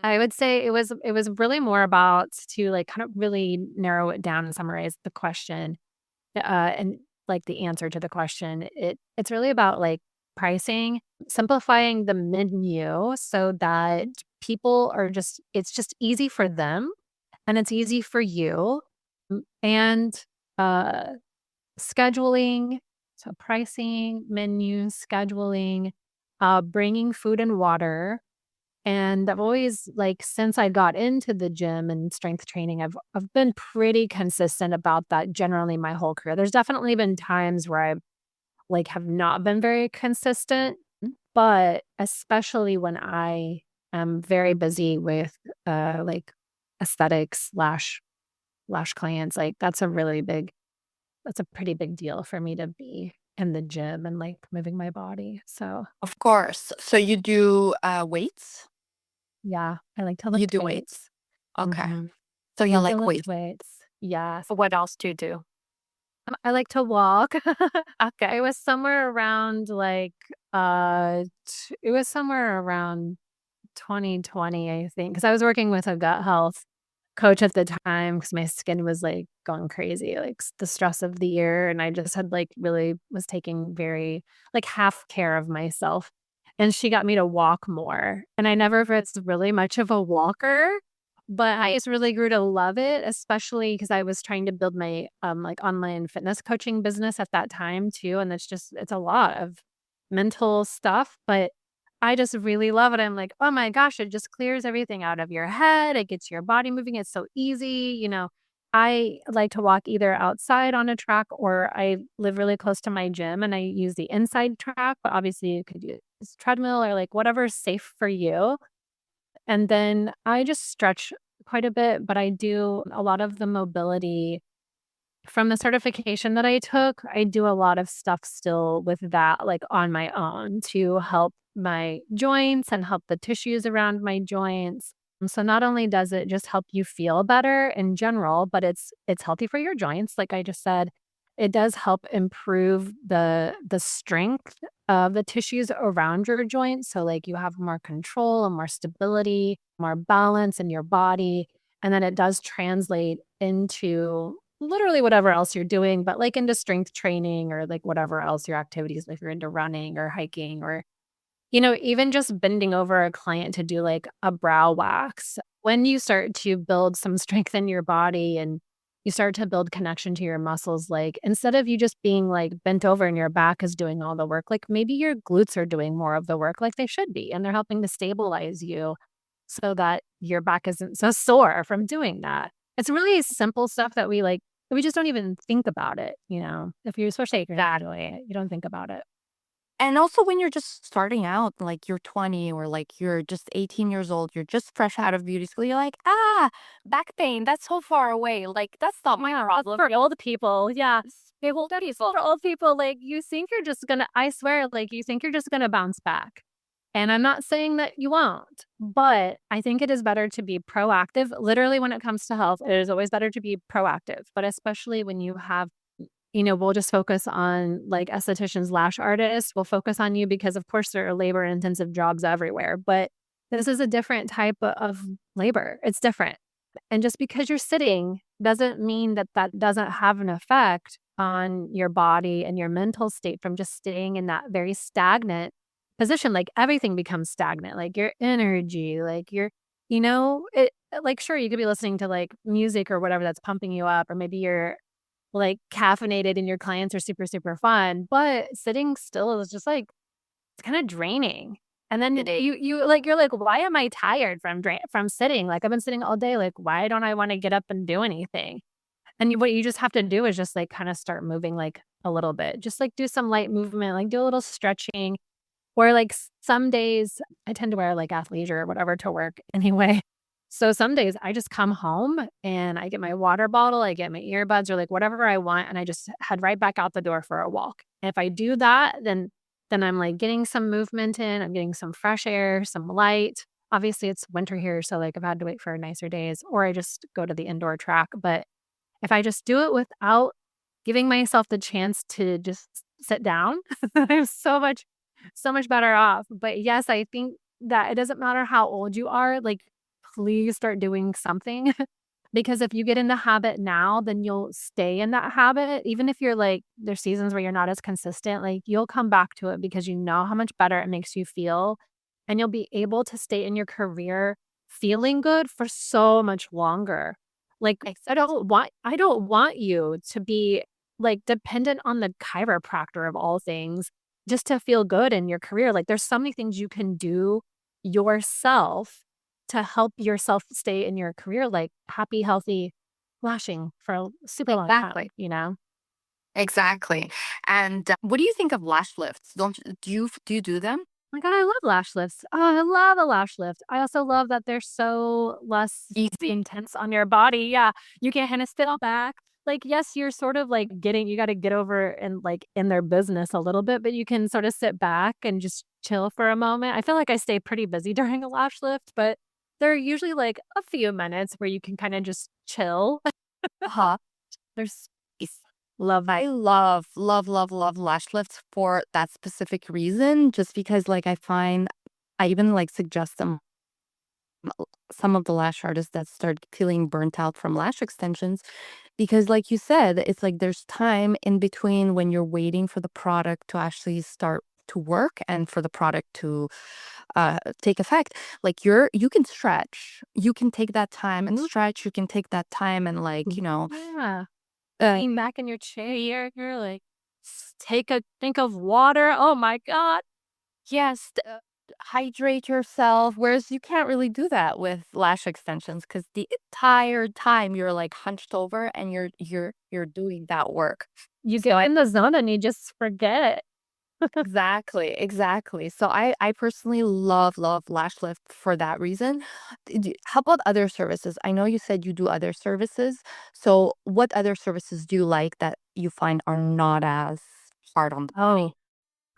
I would say it was really more about to like kind of really narrow it down and summarize the question, and like the answer to the question, it's really about like pricing, simplifying the menu so that people are just it's just easy for them and it's easy for you. And uh scheduling, so pricing, menu, scheduling, bringing food and water. And I've always like since I got into the gym and strength training, I've been pretty consistent about that generally my whole career. There's definitely been times where I like have not been very consistent, but especially when I am very busy with like aesthetics lash clients, like that's a pretty big deal for me to be in the gym and like moving my body. So Of course. So you do weights? yeah, I like to You lift do weights. weights. Okay. Mhm. So you Love to like lift weights. weights. Yes. What else do you do? I like to walk. Okay. It was somewhere around like, it was somewhere around 2020, I think, because I was working with a gut health coach at the time because my skin was, like, going crazy, like, the stress of the year, and I just had, like, really was taking very, like, half care of myself, and she got me to walk more, and I never was really much of a walker, but I just really grew to love it, especially because I was trying to build my, like, online fitness coaching business at that time too, and it's a lot of mental stuff, but I just really love it. I'm like, "Oh my gosh, it just clears everything out of your head. It gets your body moving. It's so easy." I like to walk either outside on a track or I live really close to my gym and I use the inside track, but obviously you could use treadmill or like whatever's safe for you. And then I just stretch quite a bit, but I do a lot of the mobility from the certification that I took. I do a lot of stuff still with that, like on my own to help my joints and help the tissues around my joints. So not only does it just help you feel better in general, but it's healthy for your joints. Like I just said, it does help improve the strength of the tissues around your joints. So like you have more control and more stability, more balance in your body. And then it does translate into literally whatever else you're doing, but like into strength training or like whatever else your activities, if you're into running or hiking or, even just bending over a client to do like a brow wax. When you start to build some strength in your body and you start to build connection to your muscles, like instead of you just being like bent over and your back is doing all the work, like maybe your glutes are doing more of the work like they should be. And they're helping to stabilize you so that your back isn't so sore from doing that. It's really simple stuff that we just don't even think about it, if you're especially if you're not doing it, you don't think about it. And also when you're just starting out, like you're 20 or like you're just 18 years old, you're just fresh out of beauty school, you're like, back pain, that's so far away. Like, that's not my Yeah, that's problem. for old people. Yeah. For old people, like you think you're just gonna, I swear, like you think you're just gonna bounce back. And I'm not saying that you won't, but I think it is better to be proactive. Literally, when it comes to health, it is always better to be proactive, but especially when you have we'll just focus on like estheticians, lash artists. We'll focus on you because, of course, there are labor intensive jobs everywhere, but this is a different type of labor. It's different. And just because you're sitting doesn't mean that that doesn't have an effect on your body and your mental state from just staying in that very stagnant position. Like everything becomes stagnant, like your energy, like like sure, you could be listening to like music or whatever that's pumping you up, or maybe you're like caffeinated and your clients are super, super fun, but sitting still is just like, it's kind of draining. And then you're like, why am I tired from sitting? Like I've been sitting all day. Like, why don't I want to get up and do anything? And what you just have to do is just like kind of start moving like a little bit. Just like do some light movement, like do a little stretching. Or like some days I tend to wear like athleisure or whatever to work anyway. So some days I just come home and I get my water bottle, I get my earbuds or like whatever I want, and I just head right back out the door for a walk. And if I do that, then I'm like getting some movement in, I'm getting some fresh air, some light. Obviously it's winter here, so like I've had to wait for nicer days, or I just go to the indoor track. But if I just do it without giving myself the chance to just sit down, I'm so much better off. But yes, I think that it doesn't matter how old you are, like, please start doing something because if you get in the habit now, then you'll stay in that habit. Even if you're like, there's seasons where you're not as consistent, like, you'll come back to it because you know how much better it makes you feel. And you'll be able to stay in your career feeling good for so much longer. Like, I don't want you to be like dependent on the chiropractor of all things just to feel good in your career. Like there's so many things you can do yourself to help yourself stay in your career, like happy, healthy lashing for a super long time, Exactly. you know? Exactly. And what do you think of lash lifts? Don't you, do you do them? My God, I love lash lifts. Oh, I love a lash lift. I also love that they're so less Easy. intense on your body. Yeah. You can kind of sit back. Like, yes, you're sort of like you got to get over and like in their business a little bit, but you can sort of sit back and just chill for a moment. I feel like I stay pretty busy during a lash lift, but there are usually like a few minutes where you can kind of just chill. Uh-huh. There's Yes. love. I love, love, love, love lash lifts for that specific reason, just because like I find I even like suggest them some of the lash artists that start feeling burnt out from lash extensions because like you said, it's like there's time in between when you're waiting for the product to actually start to work and for the product to take effect. Like you can stretch, you can take that time and stretch, you can take that time and like Yeah. uh, Lean back in your chair, you're like, take a think of water. Oh my God. yes, hydrate yourself, whereas you can't really do that with lash extensions because the entire time you're, like, hunched over and you're doing that work. You So get I in the zone and you just forget. Exactly, exactly. So I personally love lash lift for that reason. How about other services? I know you said you do other services. So what other services do you like that you find are not as hard on the Oh, body?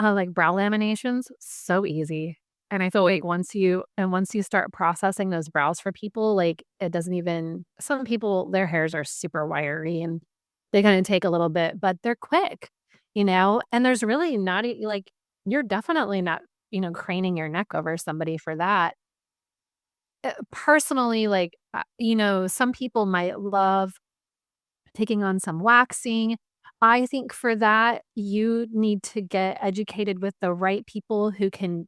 like brow laminations, so easy. And I feel like once you start processing those brows for people, like it doesn't even some people, their hairs are super wiry and they kind of take a little bit, but they're quick, and there's really not like you're definitely not, craning your neck over somebody for that. Personally, like, some people might love taking on some waxing. I think for that, you need to get educated with the right people who can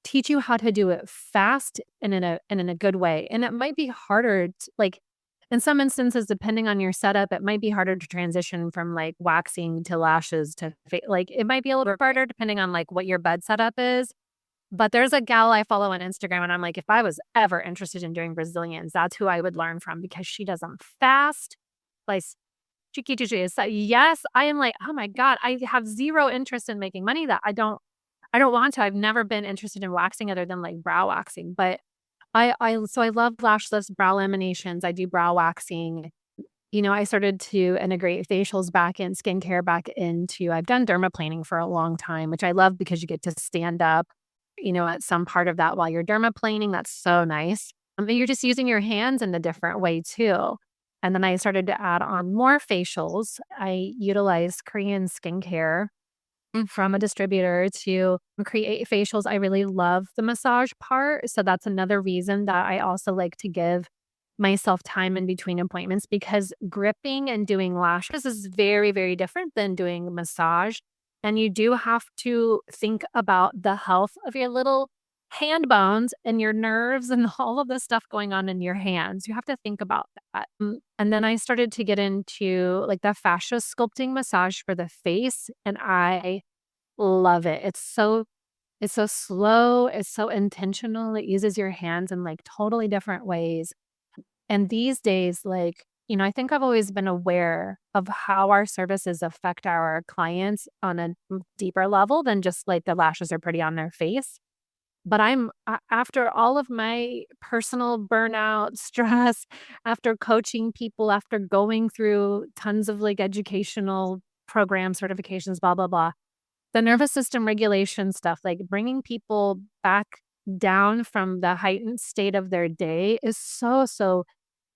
teach you how to do it fast and in a good way. And it might be harder like in some instances, depending on your setup, it might be harder to transition from like waxing to lashes to like it might be a little bit harder depending on like what your bed setup is. But there's a gal I follow on Instagram, and I'm like, if I was ever interested in doing Brazilians, that's who I would learn from because she does them fast, like cheeky cheeky. So yes, I am like, oh my God, I have zero interest in making money that I don't want to. I've never been interested in waxing other than like brow waxing. But I love lashless brow laminations. I do brow waxing. I started to integrate facials back in skincare back into I've done dermaplaning for a long time, which I love because you get to stand up, at some part of that while you're dermaplaning. That's so nice. But you're just using your hands in a different way too. And then I started to add on more facials. I utilize Korean skincare from a distributor to create facials. I really love the massage part. So that's another reason that I also like to give myself time in between appointments because gripping and doing lashes is very, very different than doing massage. And you do have to think about the health of your little hand bones and your nerves and all of the stuff going on in your hands. You have to think about that. And then I started to get into like the fascia sculpting massage for the face. And I love it. It's so slow, it's so intentional, it uses your hands in, like, totally different ways, and these days, like, I think I've always been aware of how our services affect our clients on a deeper level than just, like, the lashes are pretty on their face, but I'm a after all of my personal burnout, stress, after coaching people, after going through tons of, like, educational programs, certifications, blah, blah, blah, the nervous system regulation stuff, like bringing people back down from the heightened state of their day is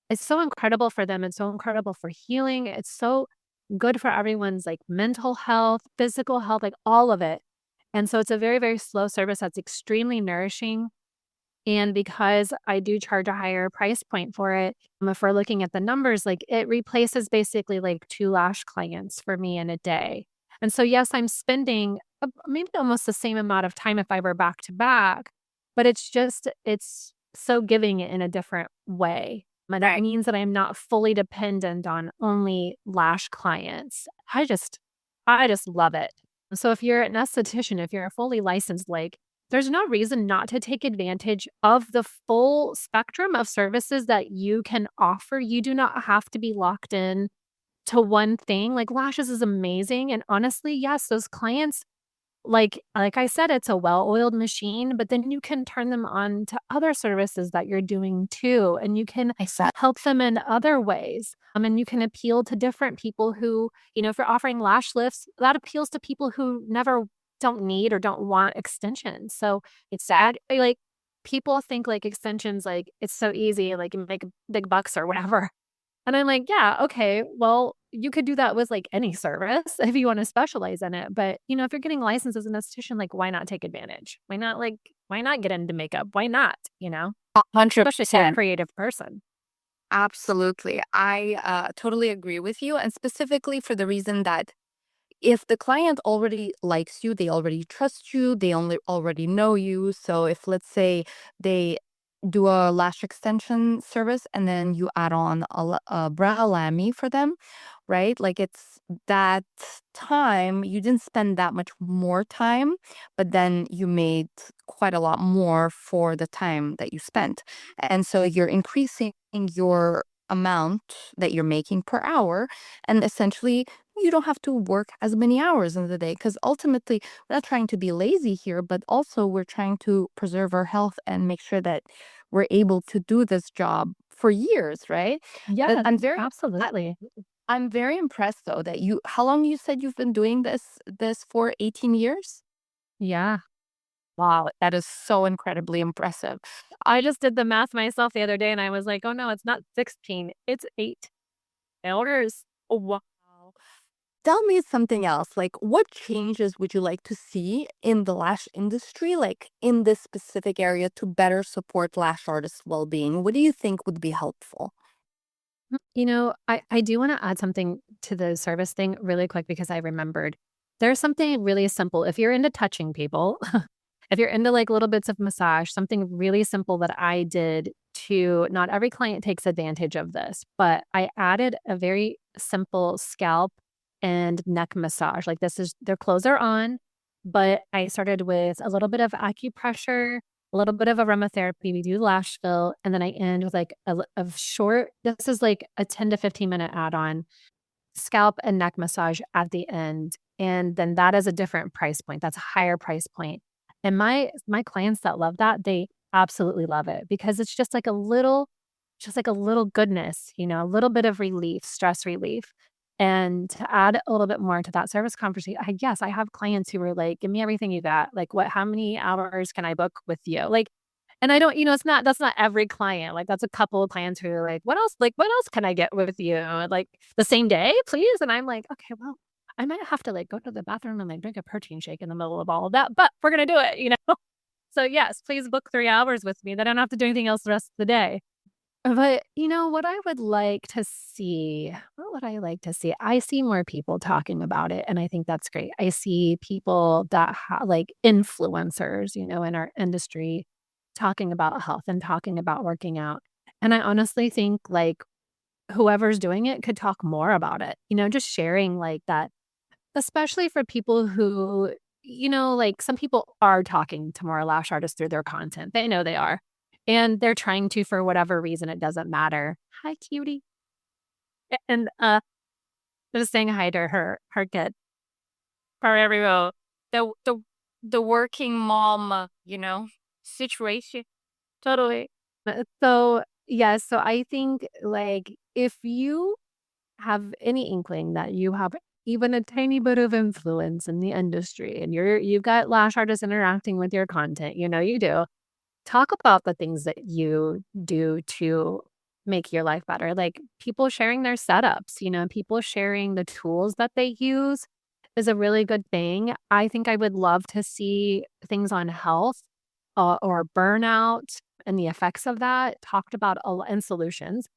it's so incredible for them. It's so incredible for healing. It's so good for everyone's like mental health, physical health, like all of it. And so it's a very, very slow service that's extremely nourishing. And because I do charge a higher price point for it, if we're looking at the numbers, like it replaces basically like 2 lash clients for me in a day. And so, yes, I'm spending maybe almost the same amount of time if I were back to back, but it's so giving it in a different way. And that Right. means that I'm not fully dependent on only lash clients. I just love it. So if you're an esthetician, if you're a fully licensed, like there's no reason not to take advantage of the full spectrum of services that you can offer. You do not have to be locked in to one thing. Like lashes is amazing. And honestly, yes, those clients like I said, it's a well-oiled machine, but then you can turn them on to other services that you're doing too, and you can Exactly. help them in other ways. And you can appeal to different people who, if you're offering lash lifts, that appeals to people who never don't need or don't want extensions. So it's sad. Like people think like extensions, like it's so easy, like you make big bucks or whatever. And I'm like, "Yeah, okay, well, you could do that with, like, any service if you wanna specialize in it, but, if you're getting licensed as an esthetician, like, why not take advantage? Why not get into makeup? Why not, Especially if you're a 100%. creative person." Absolutely. I totally agree with you. And specifically for the reason that if the client already likes you, they already trust you, they only already know you. So if let's say they do a lash extension service, and then you add on a brow lamy for them, right? Like it's that time, you didn't spend that much more time, but then you made quite a lot more for the time that you spent. And so you're increasing your amount that you're making per hour. And essentially, you don't have to work as many hours in the day because ultimately, we're not trying to be lazy here, but also we're trying to preserve our health and make sure that we're able to do this job for years, right? But Yes, I, absolutely. I'm very impressed though that you how long you said you've been doing this for 18 years? Yeah. Wow, that is so incredibly impressive. I just did the math myself the other day and I was like, "Oh no, it's not 16, it's 8 hours." Wow. Tell me something else. Like, what changes would you like to see in the lash industry, like in this specific area, to better support lash artists' well-being? What do you think would be helpful? I do wanna add something to the service thing really quick because I remembered. There's something really simple. If you're into touching people, if you're into, like, little bits of massage, something really simple that I did to not every client takes advantage of this, but I added a very simple scalp and neck massage. Like, this is their clothes are on, but I started with a little bit of acupressure, a little bit of aromatherapy. We do lash fill, and then I end with like a short. This is like a 10 to 15 minute add on scalp and neck massage at the end, and then that is a different price point. That's a higher price point. And my clients that love that, they absolutely love it because it's just like a little goodness, a little bit of relief, stress relief. And to add a little bit more to that service conversation, yes, I have clients who are like, "Give me everything you got. Like, how many hours can I book with you?" Like, and I don't, it's not that's not every client. Like, that's a couple of clients who are like, what else can I get with you? Like, the same day, please? And I'm like, "Okay, well, I might have to, like, go to the bathroom and, like, drink a protein shake in the middle of all of that, but we're gonna do it?" So, yes, please book 3 hours with me, then I don't have to do anything else the rest of the day. But, what I would like to see what would I like to see? I see more people talking about it, and I think that's great. I see people that like, influencers, in our industry talking about health and talking about working out, and I honestly think, like, whoever's doing it could talk more about it, just sharing, like, that especially for people who, like, some people are talking to more lash artists through their content. They know they are, and they're trying to for whatever reason, it doesn't matter. "Hi, cutie." And, just saying hi to her kid. For everyone, the working mom, situation. Totally. So, yes, so I think, like, if you have any inkling that you have even a tiny bit of influence in the industry and you've got lash artists interacting with your content, you do. Talk about the things that you do to make your life better, like people sharing their setups, people sharing the tools that they use is a really good thing. I think I would love to see things on health, or burnout and the effects of that talked about and solutions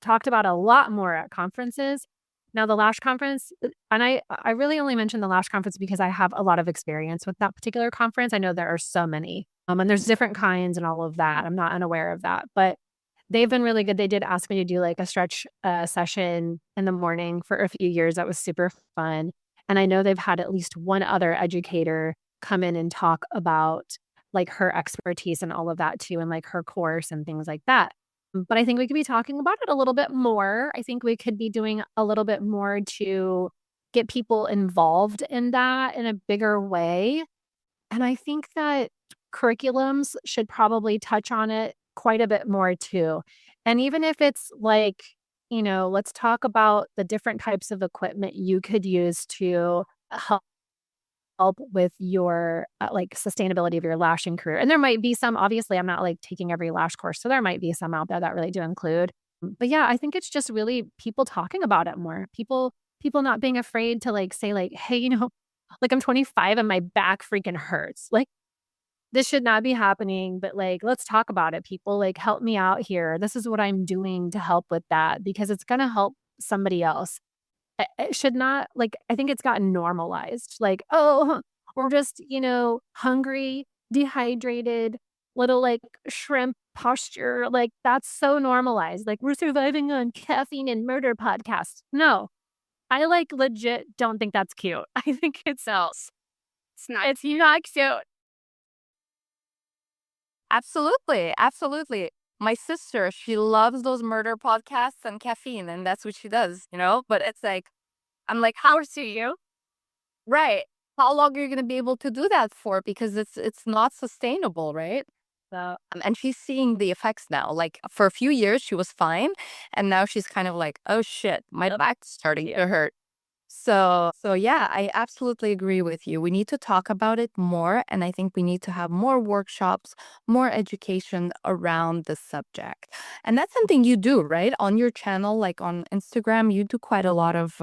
talked about a lot more at conferences. Now the Lash conference, and I really only mentioned the Lash conference because I have a lot of experience with that particular conference. I know there are so many, and there's different kinds and all of that. I'm not unaware of that, but they've been really good. They did ask me to do like a stretch session in the morning for a few years. That was super fun. And I know they've had at least one other educator come in and talk about like her expertise and all of that too, and like her course and things like that. But I think we could be talking about it a little bit more. I think we could be doing a little bit more to get people involved in that in a bigger way. And I think that curriculums should probably touch on it quite a bit more too. And even if it's like, let's talk about the different types of equipment you could use to help with your, like, sustainability of your lashing career. And there might be some obviously, I'm not, like, taking every lash course, so there might be some out there that really do include. But, yeah, I think it's just really people talking about it more. People not being afraid to, like, say, like, "Hey, like, I'm 25 and my back freaking hurts." Like, "This should not be happening, but, like, let's talk about it, people. Like, help me out here. This is what I'm doing to help with that because it's gonna help somebody else." It should not like, I think it's gotten normalized, like, "Oh, we're just, hungry, dehydrated. little like shrimp posture. Like that's so normalized. Like we're surviving on caffeine and murder podcast. No, I like legit don't think that's cute. I think it's not cute. Absolutely, absolutely. My sister, she loves those murder podcasts and caffeine, and that's what she does, you know? But it's like, I'm like, how To you. right? How long are you gonna be able to do that for? Because it's not sustainable, right? So And she's seeing the effects now. Like for a few years, she was fine, and now she's kind of like, oh shit, my yep. back's starting to hurt. So yeah, I absolutely agree with you. We need to talk about it more, and I think we need to have more workshops, more education around the subject. And that's something you do, right? On your channel, like on Instagram, you do quite a lot of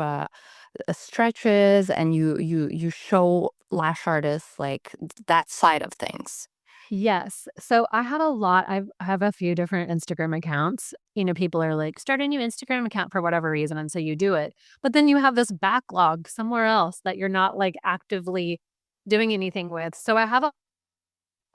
stretches, and you show lash artists like that side of things. Yes. So I have a few different Instagram accounts. People are like, start a new Instagram account for whatever reason. And so you do it. But then you have this backlog somewhere else that you're not like actively doing anything with. So I have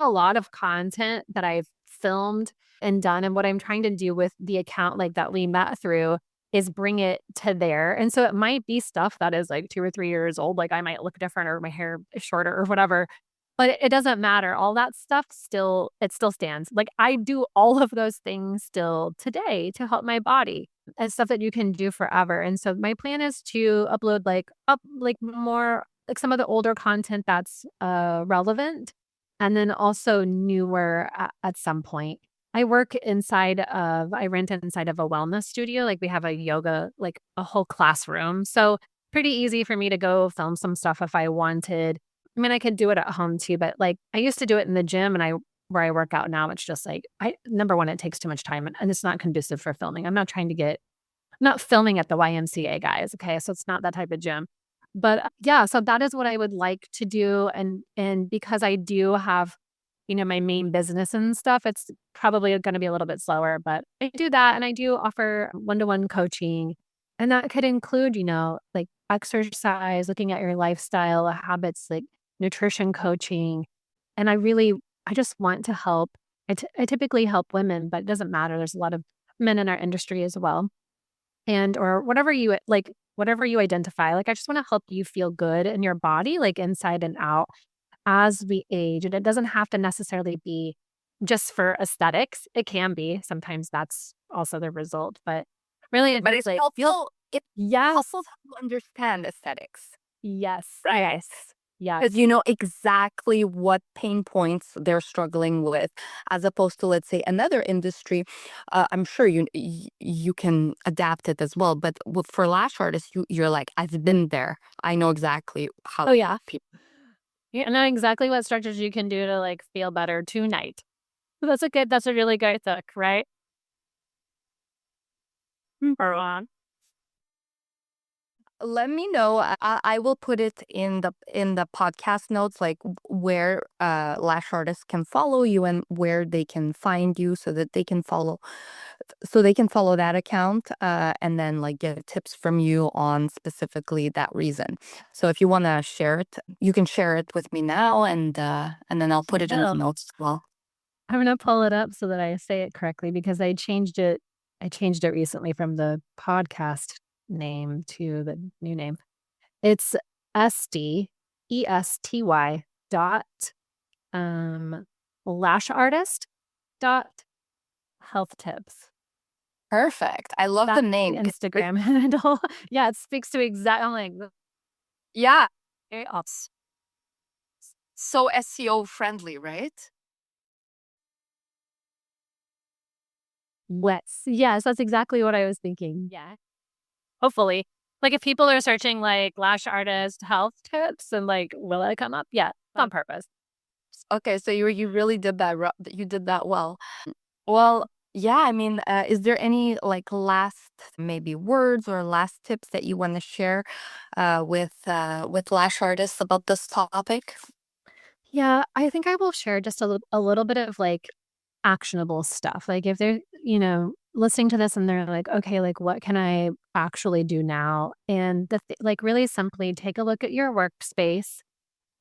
a lot of content that I've filmed and done. And what I'm trying to do with the account like that we met through is bring it to there. And so it might be stuff that is like 2 or 3 years old. Like I might look different or my hair is shorter or whatever. But it doesn't matter. All that stuff still stands. Like I do all of those things still today to help my body and stuff that you can do forever. And so my plan is to upload like more like some of the older content that's relevant and then also newer at some point. I rent inside of a wellness studio. Like we have a yoga, like a whole classroom. So pretty easy for me to go film some stuff if I wanted. I mean, I could do it at home too, but like I used to do it in the gym and where I work out now, it's just like number one, it takes too much time and it's not conducive for filming. I'm not filming at the YMCA guys. Okay. So it's not that type of gym. But yeah, so that is what I would like to do. And because I do have, my main business and stuff, it's probably going to be a little bit slower, but I do that. And I do offer one-to-one coaching. And that could include, like exercise, looking at your lifestyle habits, like nutrition coaching. And I just want to help. I typically help women, but it doesn't matter. There's a lot of men in our industry as well and or whatever you identify. Like, I just wanna help you feel good in your body, like, inside and out as we age, and it doesn't have to necessarily be just for aesthetics. It can be, sometimes that's also the result, but really it's But just like feel it's Yes, helpful to understand aesthetics. yes, Right. yes. Because you know exactly what pain points they're struggling with, as opposed to, let's say, another industry. I'm sure you can adapt it as well. But for lash artists, you're like, I've been there. I know exactly how Oh, yeah. people. You know exactly what stretches you can do to, like, feel better tonight. That's a really good hook, right? For one. Let me know. I will put it in the podcast notes, like where lash artists can follow you and where they can find you, so that they can follow that account, and then like get tips from you on specifically that reason. So if you want to share it, you can share it with me now, and then I'll put it in the Oh. notes as well. I'm gonna pull it up so that I say it correctly because I changed it recently from the podcast name to the new name. It's SDESTY dot um lash artist dot health tips. Perfect. I love the That's the name. Instagram handle. Yeah, it speaks to exact I'm like, Yeah, okay, so SEO friendly, right? yes, that's exactly what I was thinking. Yeah. Hopefully. Like, if people are searching, like, lash artist health tips and, like, will it come up? Yeah, it's on purpose. Okay, so you really did that. You did that well. Well, yeah. I mean, is there any like last maybe words or last tips that you want to share with lash artists about this topic? Yeah, I think I will share just a little bit of, like, actionable stuff. Like, if they're, listening to this and they're like, "Okay, like, what can I actually do now?" And like, really simply take a look at your workspace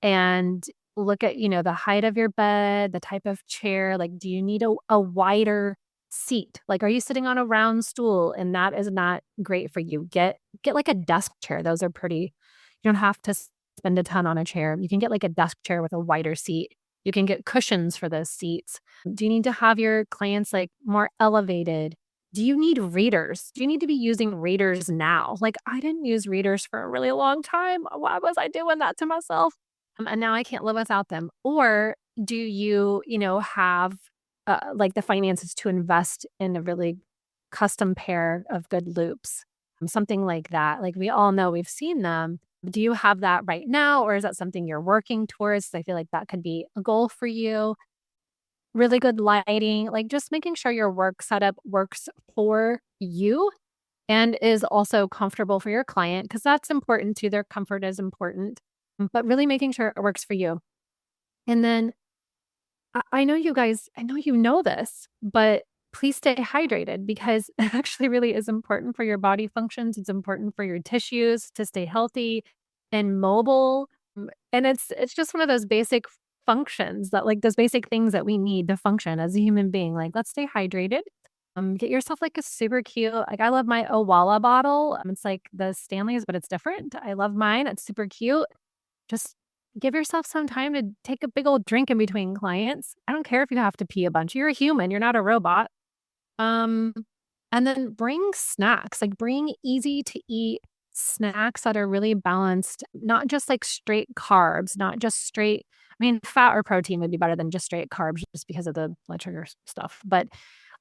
and look at, the height of your bed, the type of chair. Like, do you need a wider seat? Like, are you sitting on a round stool and that is not great for you? Get like a desk chair. Those are pretty. You don't have to spend a ton on a chair. You can get like a desk chair with a wider seat. You can get cushions for those seats. Do you need to have your clients like more elevated? Do you need readers? Do you need to be using readers now? Like, I didn't use readers for a really long time. Why was I doing that to myself? And now I can't live without them. Or do you, have like the finances to invest in a really custom pair of good loops? Something like that. Like we all know we've seen them. Do you have that right now? Or is that something you're working towards? I feel like that could be a goal for you. Really good lighting, like just making sure your work setup works for you and is also comfortable for your client because that's important too. Their comfort is important, but really making sure it works for you. And then I know you guys, I know you know this, but please stay hydrated because it actually really is important for your body functions. It's important for your tissues to stay healthy and mobile. And it's just one of those basic functions that like those basic things that we need to function as a human being. Like let's stay hydrated. Get yourself like a super cute, like I love my Owala bottle. It's like the Stanley's, but it's different. I love mine. It's super cute. Just give yourself some time to take a big old drink in between clients. I don't care if you have to pee a bunch. You're a human, you're not a robot. Um, and then bring snacks, like bring easy to eat snacks that are really balanced, not just like straight carbs, not just straight, I mean, fat or protein would be better than just straight carbs just because of the blood sugar stuff. But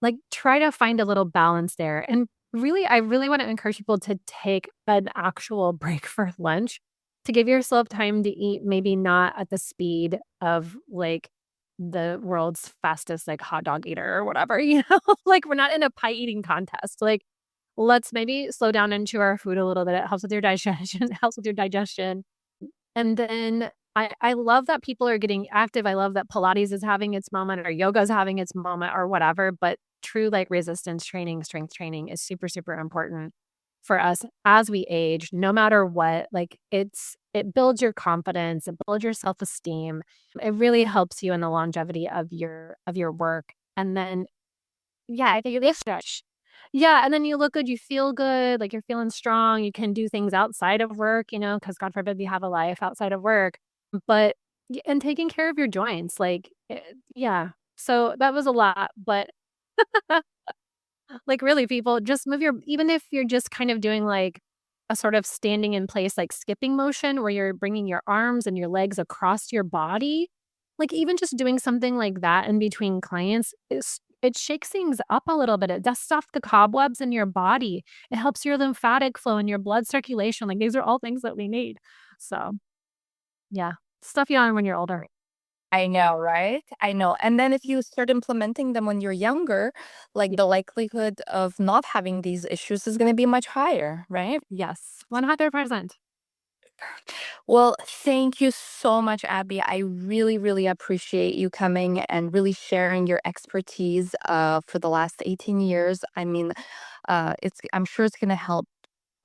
like try to find a little balance there. And really, I really want to encourage people to take an actual break for lunch to give yourself time to eat, maybe not at the speed of like the world's fastest like hot dog eater or whatever, like we're not in a pie eating contest. Like let's maybe slow down and chew our food a little bit. It helps with your digestion, it helps with your digestion. And then I love that people are getting active. I love that Pilates is having its moment or yoga is having its moment or whatever. But true like resistance training, strength training is super, super important for us as we age, no matter what. Like it builds your confidence, it builds your self-esteem. It really helps you in the longevity of your work. And then yeah, I think it is stretch. Yeah, and then you look good, you feel good, like, you're feeling strong, you can do things outside of work, because God forbid you have a life outside of work, but and taking care of your joints, like, yeah. So, that was a lot, but, like, really, people just move your even if you're just kind of doing, like, a sort of standing in place, like, skipping motion where you're bringing your arms and your legs across your body, like, even just doing something like that in between clients is it shakes things up a little bit. It dusts off the cobwebs in your body. It helps your lymphatic flow and your blood circulation. Like, these are all things that we need. So, yeah, stuff you on when you're older. I know, right? I know. And then if you start implementing them when you're younger, like Y the likelihood of not having these issues is going to be much higher, right? yes, 100%. Well, thank you so much, Abby. I really, really appreciate you coming and really sharing your expertise for the last 18 years. I mean, I'm sure it's going to help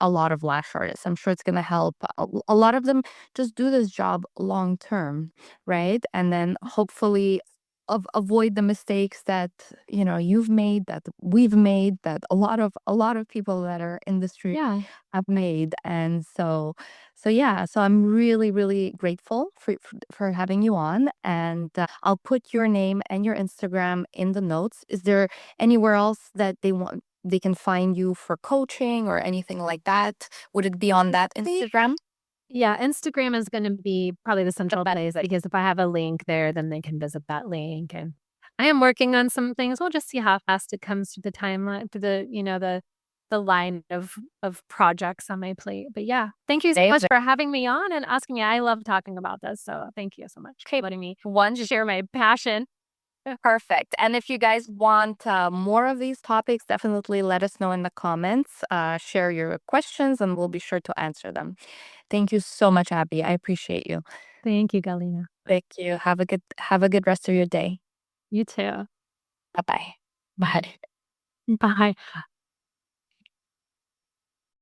a lot of lash artists. I'm sure it's going to help a lot of them just do this job long term, right? And then hopefully avoid the mistakes that you've made, that we've made, that a lot of people that are in the street Yeah. have made. And so yeah, so I'm really, really grateful for having you on, and I'll put your name and your Instagram in the notes. Is there anywhere else that they can find you for coaching or anything like that? Would it be on that Instagram? Yeah, Instagram is gonna be probably the central place because if I have a link there, then they can visit that link, and I am working on some things. We'll just see how fast it comes to the timeline to the line of projects on my plate. But yeah, thank you so much for having me on and asking me. I love talking about this, so thank you so much for letting me share my passion. Perfect. And if you guys want more of these topics, definitely let us know in the comments. Share your questions, and we'll be sure to answer them. Thank you so much, Abby. I appreciate you. Thank you, Galina. Thank you. Have a good rest of your day. You too. Bye bye. Bye. Bye.